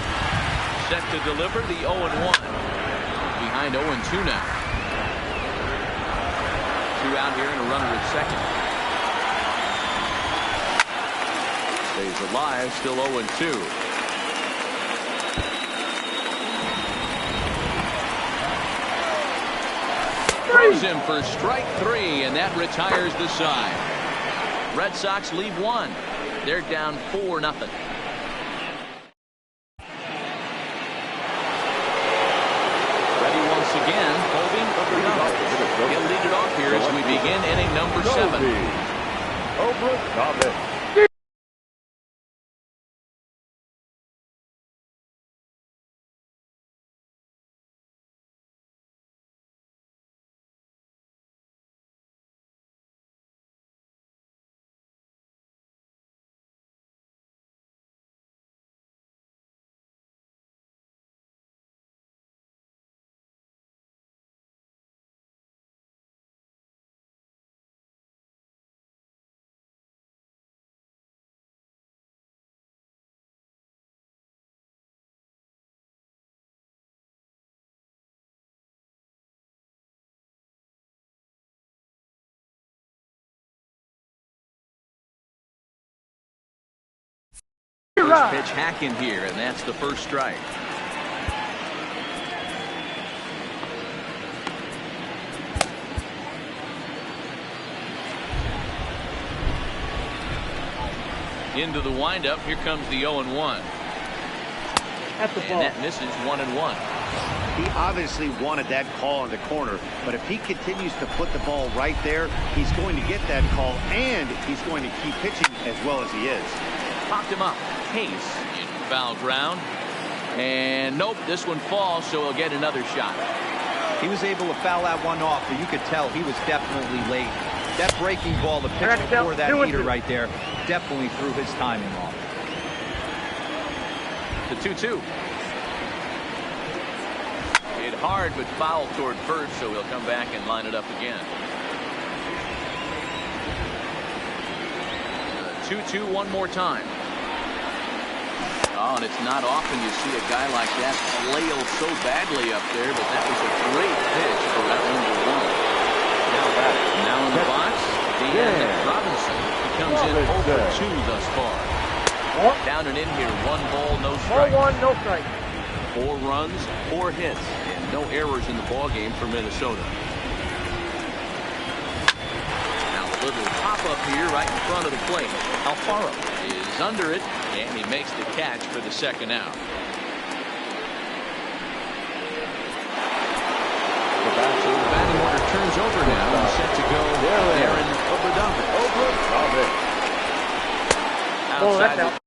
[SPEAKER 1] Set to deliver the 0-1. Behind 0-2 now. 2 out here and a runner at second. Stays alive, still 0-2. Throws him for strike 3, and that retires the side. Red Sox lead 1. They're down 4-0. Again, Colby, he'll lead it off here as we begin inning number 7. First pitch hacking here, and that's the first strike. Into the windup. Here comes the 0-1. And that misses 1-1.
[SPEAKER 2] He obviously wanted that call in the corner, but if he continues to put the ball right there, he's going to get that call, and he's going to keep pitching as well as he is.
[SPEAKER 1] popped him up. Hayes in foul ground. And nope, this one falls, so he'll get another shot.
[SPEAKER 4] He was able to foul that one off, but you could tell he was definitely late. That breaking ball, the pitch before that heater right there, definitely threw his timing off.
[SPEAKER 1] The 2-2. Hit hard, but foul toward first, so he'll come back and line it up again. 2-2 one more time. Oh, and it's not often you see a guy like that flail so badly up there, but that was a great pitch for that #1. Now in the box, Dan Robinson. He comes in 0 for 2 thus far. Down and in here, 1 ball, no strike.
[SPEAKER 5] 1, no strike.
[SPEAKER 1] 4 runs, 4 hits, and no errors in the ball game for Minnesota. Now a little pop-up here right in front of the plate. Alfaro is under it, and he makes the catch for the second out. So the batting order turns over now and set to go Aaron Oberdavid. Outside the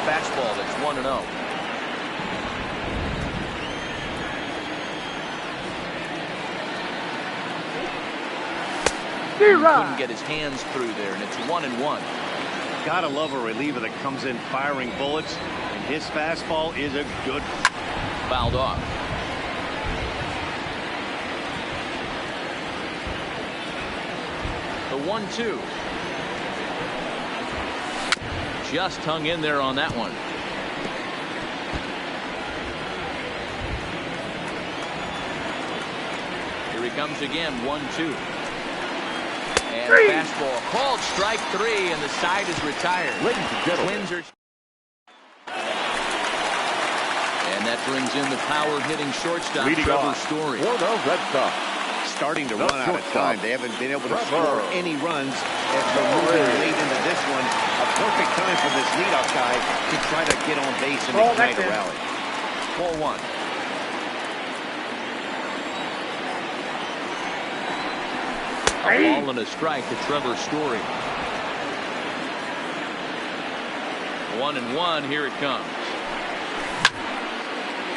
[SPEAKER 1] fastball that's 1-0. Couldn't get his hands through there, and it's 1-1.
[SPEAKER 2] Gotta love a reliever that comes in firing bullets, and his fastball is a good.
[SPEAKER 1] Fouled off. The 1-2. Just hung in there on that one. Here he comes again, 1-2. And fastball called strike 3, and the side is retired.
[SPEAKER 3] Ladies and gentlemen.
[SPEAKER 1] Twins are. And that brings in the power-hitting shortstop, Trevor Story.
[SPEAKER 3] For the Red Sox.
[SPEAKER 2] Starting to run out of time. They haven't been able to score any runs as they're moving late into this one. A perfect time for this leadoff guy to try to get on base and ignite a rally.
[SPEAKER 1] 4-1. A ball and a strike to Trevor Story. 1-1. Here it comes.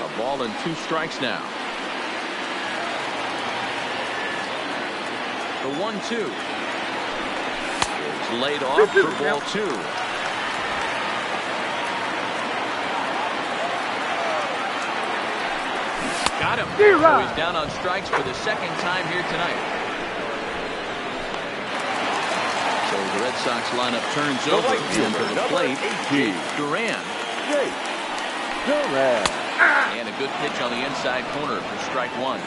[SPEAKER 1] A ball and 2 strikes now. The 1-2. It's laid off for ball 2. Got him. So he's down on strikes for the second time here tonight. So the Red Sox lineup turns over, and to the plate, Duran. And a good pitch on the inside corner for strike 1.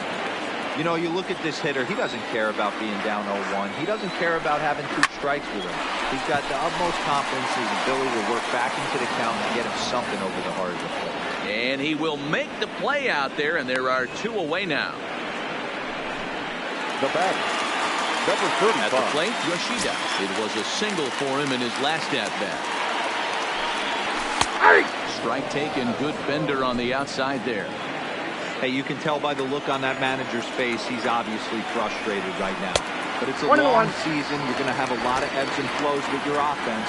[SPEAKER 4] You know, you look at this hitter, he doesn't care about being down 0-1. He doesn't care about having 2 strikes with him. He's got the utmost confidence in his ability to work back into the count and get him something over the heart of the plate.
[SPEAKER 1] And he will make the play out there, and there are 2 away now.
[SPEAKER 3] The batter, number 35.
[SPEAKER 1] At the plate, Yoshida. It was a single for him in his last at-bat. Strike taken, good bender on the outside there.
[SPEAKER 4] Hey, you can tell by the look on that manager's face, he's obviously frustrated right now. But it's a long season. You're going to have a lot of ebbs and flows with your offense.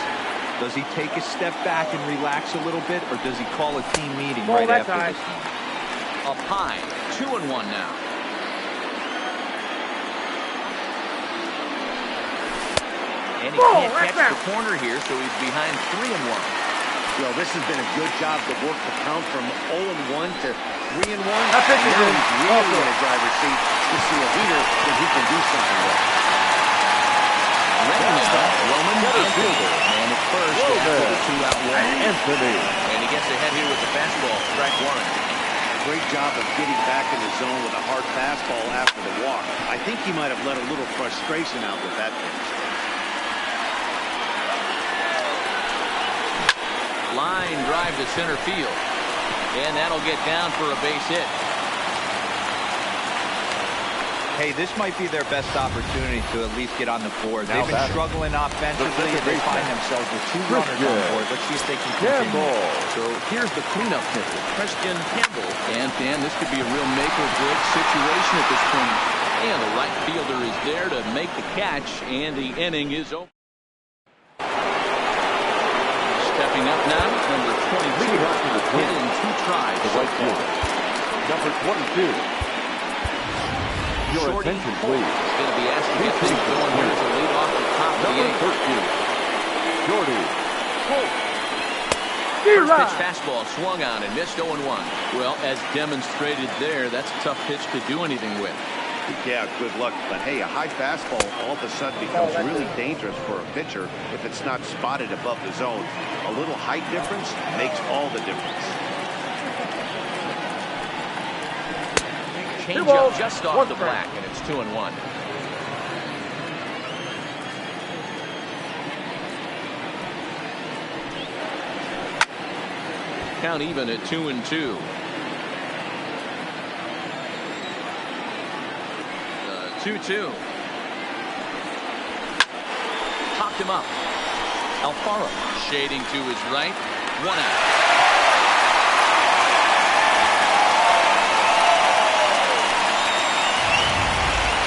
[SPEAKER 4] Does he take a step back and relax a little bit, or does he call a team meeting right after this one?
[SPEAKER 1] Up high, 2-1 now. And he can't catch the corner here, so he's behind 3-1.
[SPEAKER 2] Well, this has been a good job to work the count from 0-1 to 3-1.
[SPEAKER 5] Now
[SPEAKER 2] he's really in a driver's seat to see a hitter that he can do something with.
[SPEAKER 1] Ready now, Roman Fielder. Man at first, after the 2-out walk.
[SPEAKER 3] Anthony.
[SPEAKER 1] And he gets ahead here with the fastball, strike 1.
[SPEAKER 2] Great job of getting back in the zone with a hard fastball after the walk. I think he might have let a little frustration out with that pitch.
[SPEAKER 1] Line drive to center field. And that'll get down for a base hit.
[SPEAKER 4] Hey, this might be their best opportunity to at least get on the board. They've been struggling offensively. They find themselves with 2 runners on board. Let's see if they can continue.
[SPEAKER 1] So here's the cleanup hitter, Christian Campbell. And Dan, this could be a real make or break situation at this point. And the right fielder is there to make the catch, and the inning is over. Stepping up now, number 22. Hit in 2 tries.
[SPEAKER 3] The right fielder, number 22. Your
[SPEAKER 1] Shorty
[SPEAKER 3] attention,
[SPEAKER 1] Holt
[SPEAKER 3] please.
[SPEAKER 1] is going to be asked to get things going here to lead off the top of the
[SPEAKER 3] Number
[SPEAKER 1] 8th.
[SPEAKER 3] 13. Shorty Holt.
[SPEAKER 1] First pitch fastball swung on and missed 0-1. Well, as demonstrated there, that's a tough pitch to do anything with.
[SPEAKER 2] Yeah, good luck. But hey, a high fastball all of a sudden becomes really dangerous for a pitcher if it's not spotted above the zone. A little height difference makes all the difference.
[SPEAKER 1] Changeup just off the black, and it's 2-1. Count even at 2-2. 2-2. Popped him up. Alfaro shading to his right. 1 out.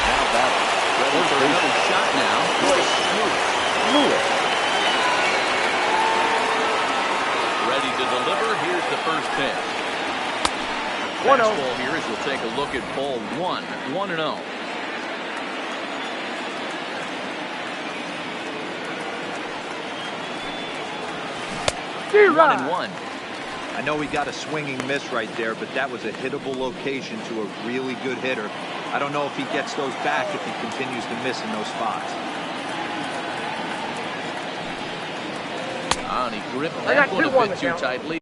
[SPEAKER 1] Now battle. Ready for another shot now. Lewis. Ready to pitch.
[SPEAKER 5] 1-0.
[SPEAKER 1] Fastball here as we'll take a look at ball 1. 1-0.
[SPEAKER 5] D-Rod.
[SPEAKER 1] 1-1.
[SPEAKER 4] I know he got a swinging miss right there, but that was a hittable location to a really good hitter. I don't know if he gets those back if he continues to miss in those spots.
[SPEAKER 1] And he gripped
[SPEAKER 5] I got
[SPEAKER 1] that one a
[SPEAKER 5] 2-1
[SPEAKER 1] bit too
[SPEAKER 5] count.
[SPEAKER 1] tightly.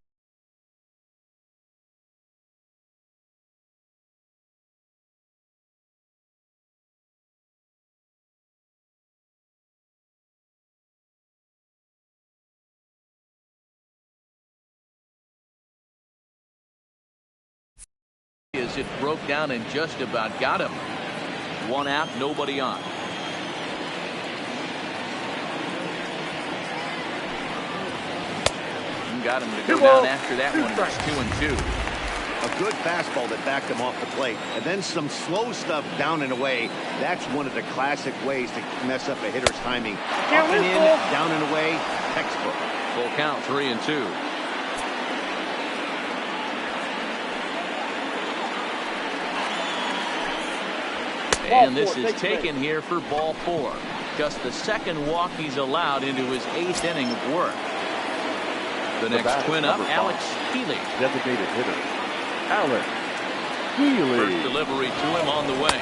[SPEAKER 1] As it broke down and just about got him. 1 out, nobody on. Got him to go down after that one. It's 2-2.
[SPEAKER 2] A good fastball that backed him off the plate. And then some slow stuff down and away. That's one of the classic ways to mess up a hitter's timing. Up and in, down and away, textbook.
[SPEAKER 1] Full count, 3-2. And this is taken here for ball 4. Just the second walk he's allowed into his 8th inning of work. The next twin up, Alex Healy.
[SPEAKER 3] Designated hitter, Alex Healy.
[SPEAKER 1] First delivery to him on the way.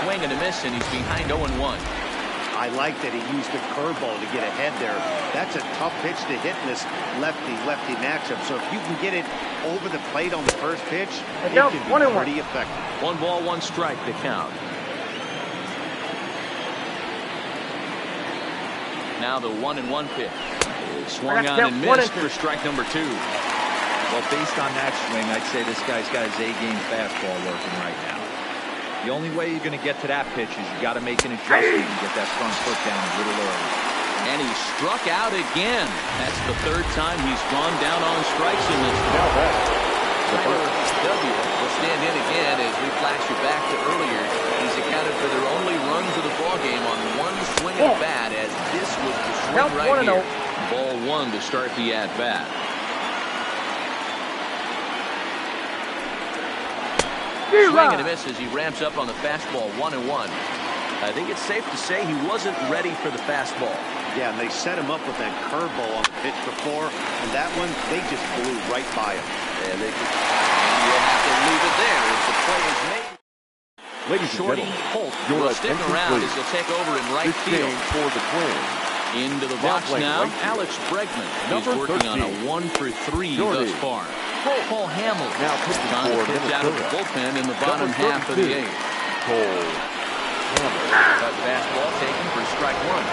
[SPEAKER 1] Swing and a miss, and he's behind 0-1.
[SPEAKER 2] I like that he used the curveball to get ahead there. That's a tough pitch to hit in this lefty-lefty matchup. So if you can get it over the plate on the first pitch, it can be pretty effective.
[SPEAKER 1] 1 ball, 1 strike to count. Now the 1-1 pitch. Swung on and missed for strike number 2.
[SPEAKER 4] Well, based on that swing, I'd say this guy's got his A-game fastball working right now. The only way you're going to get to that pitch is you got to make an adjustment and get that front foot down a little early.
[SPEAKER 1] And he struck out again. That's the 3rd time he's gone down on strikes in this one. W will stand in again as we flash you back to earlier. He's accounted for their only runs of the ballgame on 1 swing of the bat, as this was the swing right here. Ball 1 to start the at-bat. Swing and a miss as he ramps up on the fastball. 1-1. I think it's safe to say he wasn't ready for the fastball.
[SPEAKER 2] Yeah, and they set him up with that curveball on the pitch before, and that one, they just blew right by him.
[SPEAKER 1] And you'll have to leave it there as the play is made.
[SPEAKER 3] Ladies
[SPEAKER 1] Shorty
[SPEAKER 3] and gentlemen,
[SPEAKER 1] Holt
[SPEAKER 3] your
[SPEAKER 1] will stick
[SPEAKER 3] attention,
[SPEAKER 1] around
[SPEAKER 3] please.
[SPEAKER 1] as he'll take over in right
[SPEAKER 3] This
[SPEAKER 1] field.
[SPEAKER 3] game for the Twins.
[SPEAKER 1] Into the
[SPEAKER 3] Now
[SPEAKER 1] box
[SPEAKER 3] playing
[SPEAKER 1] now,
[SPEAKER 3] right field.
[SPEAKER 1] Alex Bregman. He's
[SPEAKER 3] Number
[SPEAKER 1] working on a
[SPEAKER 3] 13.
[SPEAKER 1] 1-for-3
[SPEAKER 3] Shorty.
[SPEAKER 1] thus far. Cole Hamels
[SPEAKER 3] Now pitching
[SPEAKER 1] trying to
[SPEAKER 3] for
[SPEAKER 1] pitch out of the
[SPEAKER 3] Minnesota.
[SPEAKER 1] bullpen in the bottom
[SPEAKER 3] Number
[SPEAKER 1] half of the
[SPEAKER 3] 32.
[SPEAKER 1] 8th.
[SPEAKER 3] Cole Hamels.
[SPEAKER 1] That fastball taken for strike 1.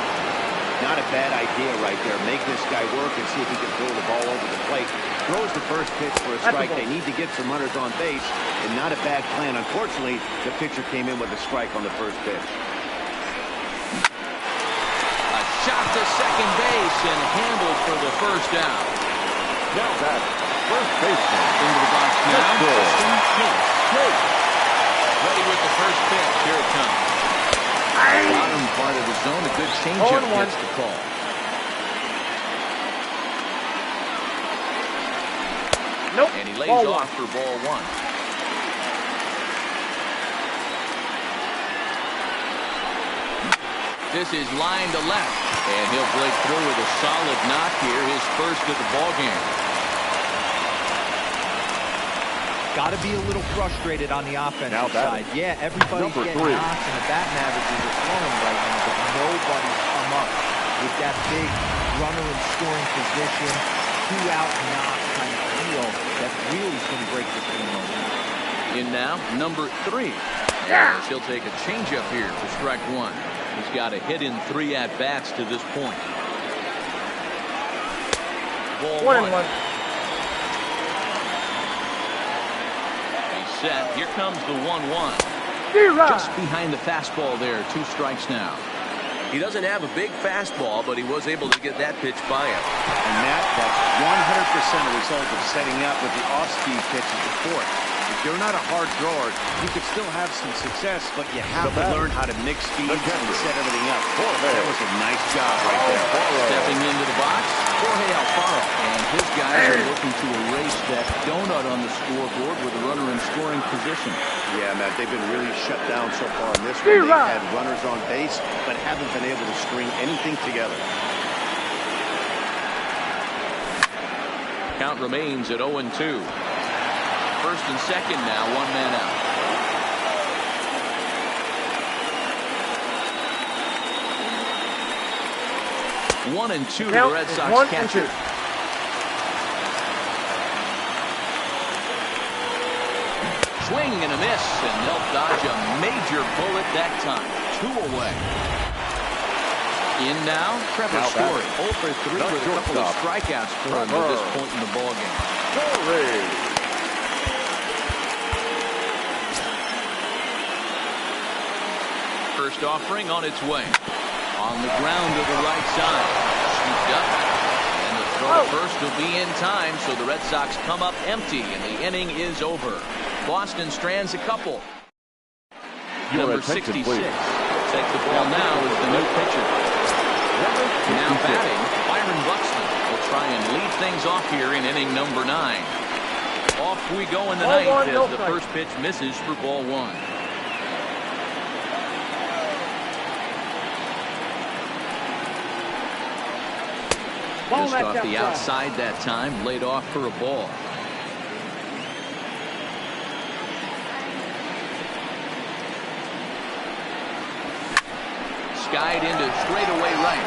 [SPEAKER 2] Not a bad idea right there. Make this guy work and see if he can throw the ball over the plate. Throws the first pitch for a strike. They need to get some runners on base, and not a bad plan. Unfortunately, the pitcher came in with a strike on the first pitch.
[SPEAKER 1] A shot to second base and handled for the first out.
[SPEAKER 3] Now that first baseman.
[SPEAKER 1] Into the box now.
[SPEAKER 3] Let's go.
[SPEAKER 1] Holt. Ready with the first pitch. Here it comes. Bottom part of the zone. A good changeup gets the call.
[SPEAKER 5] Nope.
[SPEAKER 1] And he lays
[SPEAKER 5] Ball
[SPEAKER 1] off for ball 1. This is line to left, and he'll break through with a solid knock here, his first of the ball game.
[SPEAKER 4] Got to be a little frustrated on the offensive
[SPEAKER 3] Now
[SPEAKER 4] side. Yeah, everybody's
[SPEAKER 3] number
[SPEAKER 4] getting
[SPEAKER 3] 3.
[SPEAKER 4] knocks and the batting averages are flowing right now, but nobody's come up with that big runner in scoring position, 2-out knock kind of feel that really is going to break this game over.
[SPEAKER 1] In now, number 3. As he'll take a changeup here for strike 1. He's got a hit in 3 at-bats to this point. Ball 1. He's set. Here comes the 1-1. Just behind the fastball there. 2 strikes now. He doesn't have a big fastball, but he was able to get that pitch by him.
[SPEAKER 2] And that's 100% a result of setting up with the off-speed pitches before. He's you're not a hard thrower, you could still have some success, but you have to learn how to mix speeds and set everything up. That was a nice job right there.
[SPEAKER 1] Stepping into the box, Jorge Alfaro. And his guys are looking to erase that donut on the scoreboard with a runner in scoring position.
[SPEAKER 2] Yeah, Matt, they've been really shut down so far in this one. They've had runners on base, but haven't been able to string anything together.
[SPEAKER 1] Count remains at 0-2. First and second now, one man out. One and two to the Red Sox catcher. Swing and a miss, and they'll dodge a major bullet that time. 2 away. In now, Trevor Story. 0 for 3 with a couple of strikeouts for him at this point in the ballgame. First offering on its way. On the ground to the right side. Scooped up. And the throw to first will be in time, so the Red Sox come up empty, and the inning is over. Boston strands a couple. Number 66. Takes the ball now as the new pitcher. Now batting, Byron Buxton will try and lead things off here in inning number 9. Off we go in the ninth as the first pitch misses for ball 1. Just off the outside that time, laid off for a ball. Skied into straightaway right.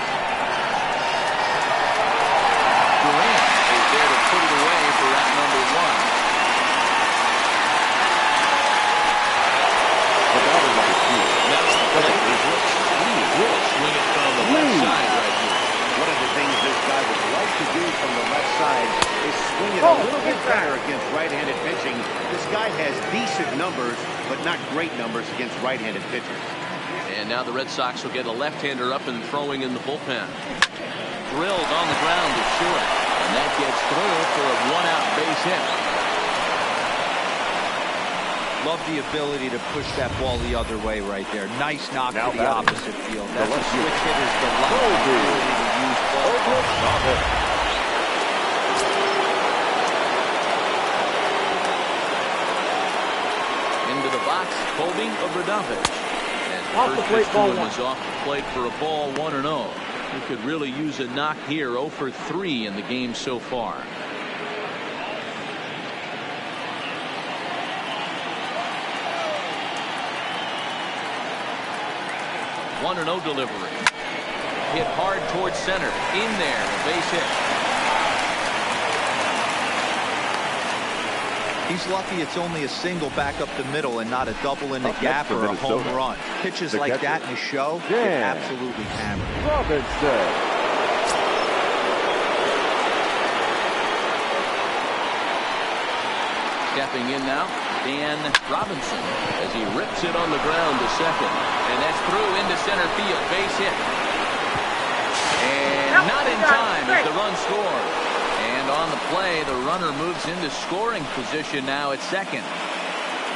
[SPEAKER 1] Durant is there to put it away for out number 1. That's the play. Swing it from the left side right here.
[SPEAKER 2] One of the things this guy would like to do from the left side is swing it a little bit better against right-handed pitching. This guy has decent numbers, but not great numbers against right-handed pitchers.
[SPEAKER 1] And now the Red Sox will get a left-hander up and throwing in the bullpen. Drilled on the ground to short. And that gets through for a 1-out base hit.
[SPEAKER 4] Love the ability to push that ball the other way right there. Nice knock to the opposite field. That's a switch hitter's delight. Ability to use ball.
[SPEAKER 1] Into the box, Colby Obradovich. Off the plate, ball 1. Is off the plate for a ball 1-0. He could really use a knock here. 0 for 3 in the game so far. One 1-0 delivery. Hit hard towards center. In there, a base hit.
[SPEAKER 4] He's lucky it's only a single back up the middle and not a double in the gap or a home run. Pitches like that in a show, get absolutely hammered.
[SPEAKER 3] Robinson.
[SPEAKER 1] Stepping in now, Dan Robinson as he rips it on the ground to second. And that's through into center field. Base hit. And not in time as the run scores. And on the play, the runner moves into scoring position now at second.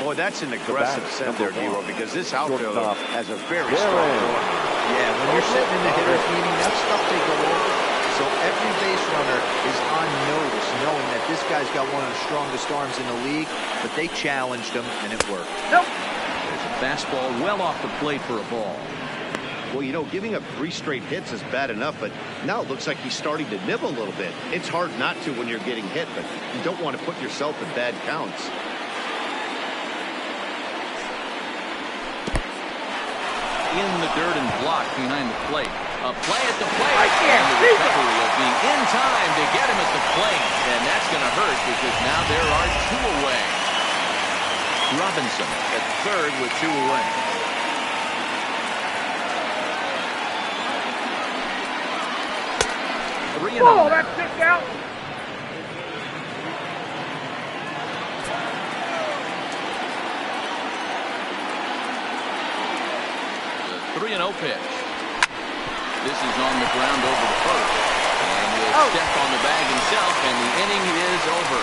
[SPEAKER 2] Boy, that's an aggressive send there, D-Roy, because this outfielder has a very strong arm.
[SPEAKER 4] Yeah, when you're sitting in the hitter's meeting, that's stuff they go over. So every base runner is on notice, knowing that this guy's got one of the strongest arms in the league, but they challenged him, and it worked.
[SPEAKER 1] There's a fastball well off the plate for a ball.
[SPEAKER 2] Well, you know, giving up 3 straight hits is bad enough, but now it looks like he's starting to nibble a little bit. It's hard not to when you're getting hit, but you don't want to put yourself in bad counts.
[SPEAKER 1] In the dirt and blocked behind the plate. A play at the plate. And the recovery will be in time to get him at the plate. And that's going to hurt because now there are 2 away. Robinson at third with 2 away.
[SPEAKER 5] Oh, that's kicked out.
[SPEAKER 1] The 3-0 pitch. This is on the ground over the first. And he'll step on the bag himself, and the inning is over.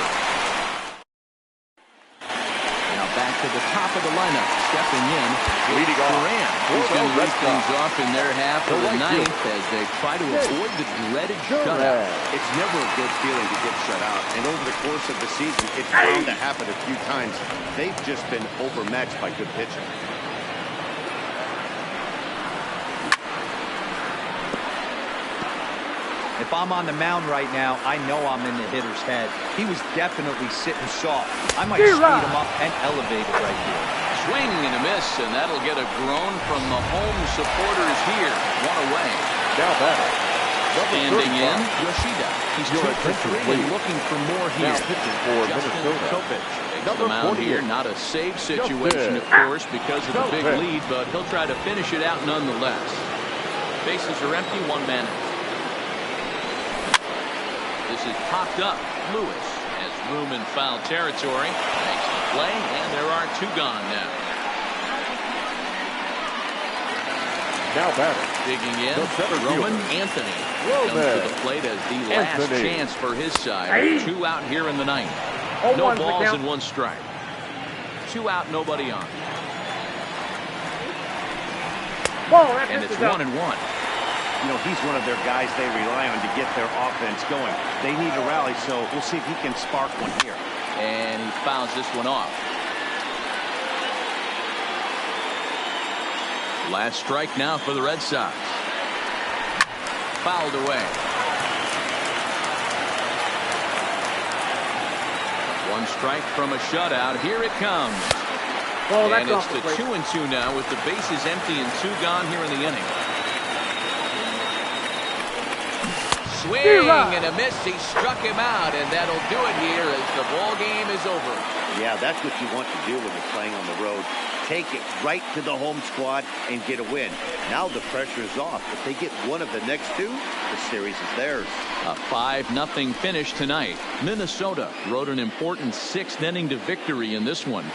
[SPEAKER 1] to the top of the lineup. Stepping in,
[SPEAKER 3] Leading off.
[SPEAKER 1] Duran. He's going to lead things off in their half of the ninth as they try to avoid the dreaded shutout.
[SPEAKER 2] It's never a good feeling to get shut out, and over the course of the season, it's bound to happen a few times. They've just been overmatched by good pitching.
[SPEAKER 4] If I'm on the mound right now, I know I'm in the hitter's head. He was definitely sitting soft. I might speed him up and elevate it right here.
[SPEAKER 1] Swing and a miss, and that'll get a groan from the home supporters here. One away.
[SPEAKER 3] Now batter.
[SPEAKER 1] Standing in, Yoshida. He's 2 for 3 and looking for more here.
[SPEAKER 3] Now pitching for Minnesota.
[SPEAKER 1] Takes the mound here. Not a safe situation, of course, because of the big lead, but he'll try to finish it out nonetheless. Bases are empty, 1 man out. This is popped up. Lewis has room in foul territory. Makes the play, and there are 2 gone now.
[SPEAKER 3] Now batter.
[SPEAKER 1] Digging in, Roman Anthony comes to the plate as the last chance for his side. 2 out here in the ninth. No balls and 1 strike. 2 out, nobody on. And it's 1-1.
[SPEAKER 2] You know, he's one of their guys they rely on to get their offense going. They need a rally, so we'll see if he can spark one here.
[SPEAKER 1] And he fouls this one off. Last strike now for the Red Sox. Fouled away. 1 strike from a shutout. Here it comes. And it's the 2-2 now with the bases empty and 2 gone here in the inning. Swing and a miss. He struck him out, and that'll do it here as the ball game is over.
[SPEAKER 2] Yeah, that's what you want to do when you're playing on the road. Take it right to the home squad and get a win. Now the pressure is off. If they get one of the next 2, the series is theirs.
[SPEAKER 1] A 5-0 finish tonight. Minnesota rode an important 6th inning to victory in this one.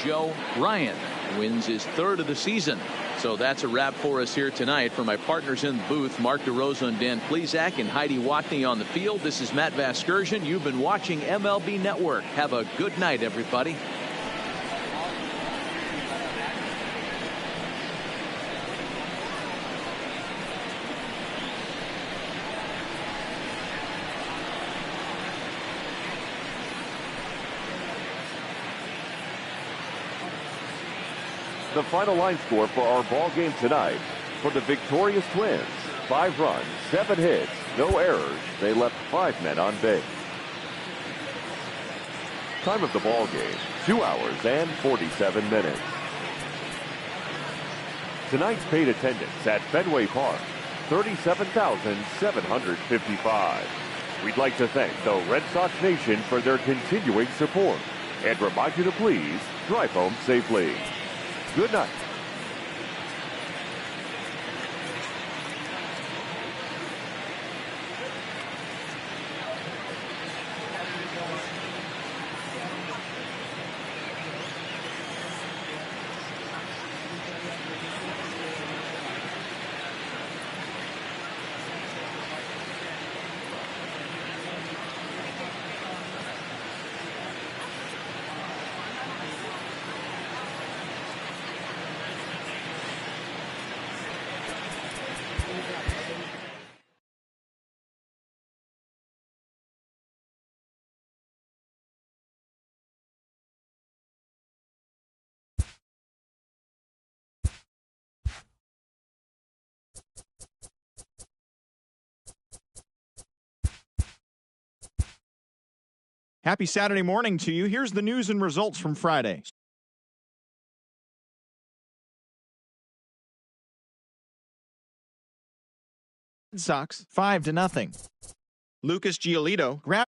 [SPEAKER 1] Joe Ryan wins his 3rd of the season. So that's a wrap for us here tonight. For my partners in the booth, Mark DeRosa and Dan Plesac and Heidi Watney on the field, this is Matt Vasgersian. You've been watching MLB Network. Have a good night, everybody.
[SPEAKER 3] The final line score for our ball game tonight. For the victorious Twins, 5 runs, 7 hits, no errors. They left 5 men on base. Time of the ball game, 2 hours and 47 minutes. Tonight's paid attendance at Fenway Park, 37,755. We'd like to thank the Red Sox Nation for their continuing support and remind you to please drive home safely. Good night.
[SPEAKER 7] Happy Saturday morning to you. Here's the news and results from Friday. Red Sox 5-0. Lucas Giolito grabbed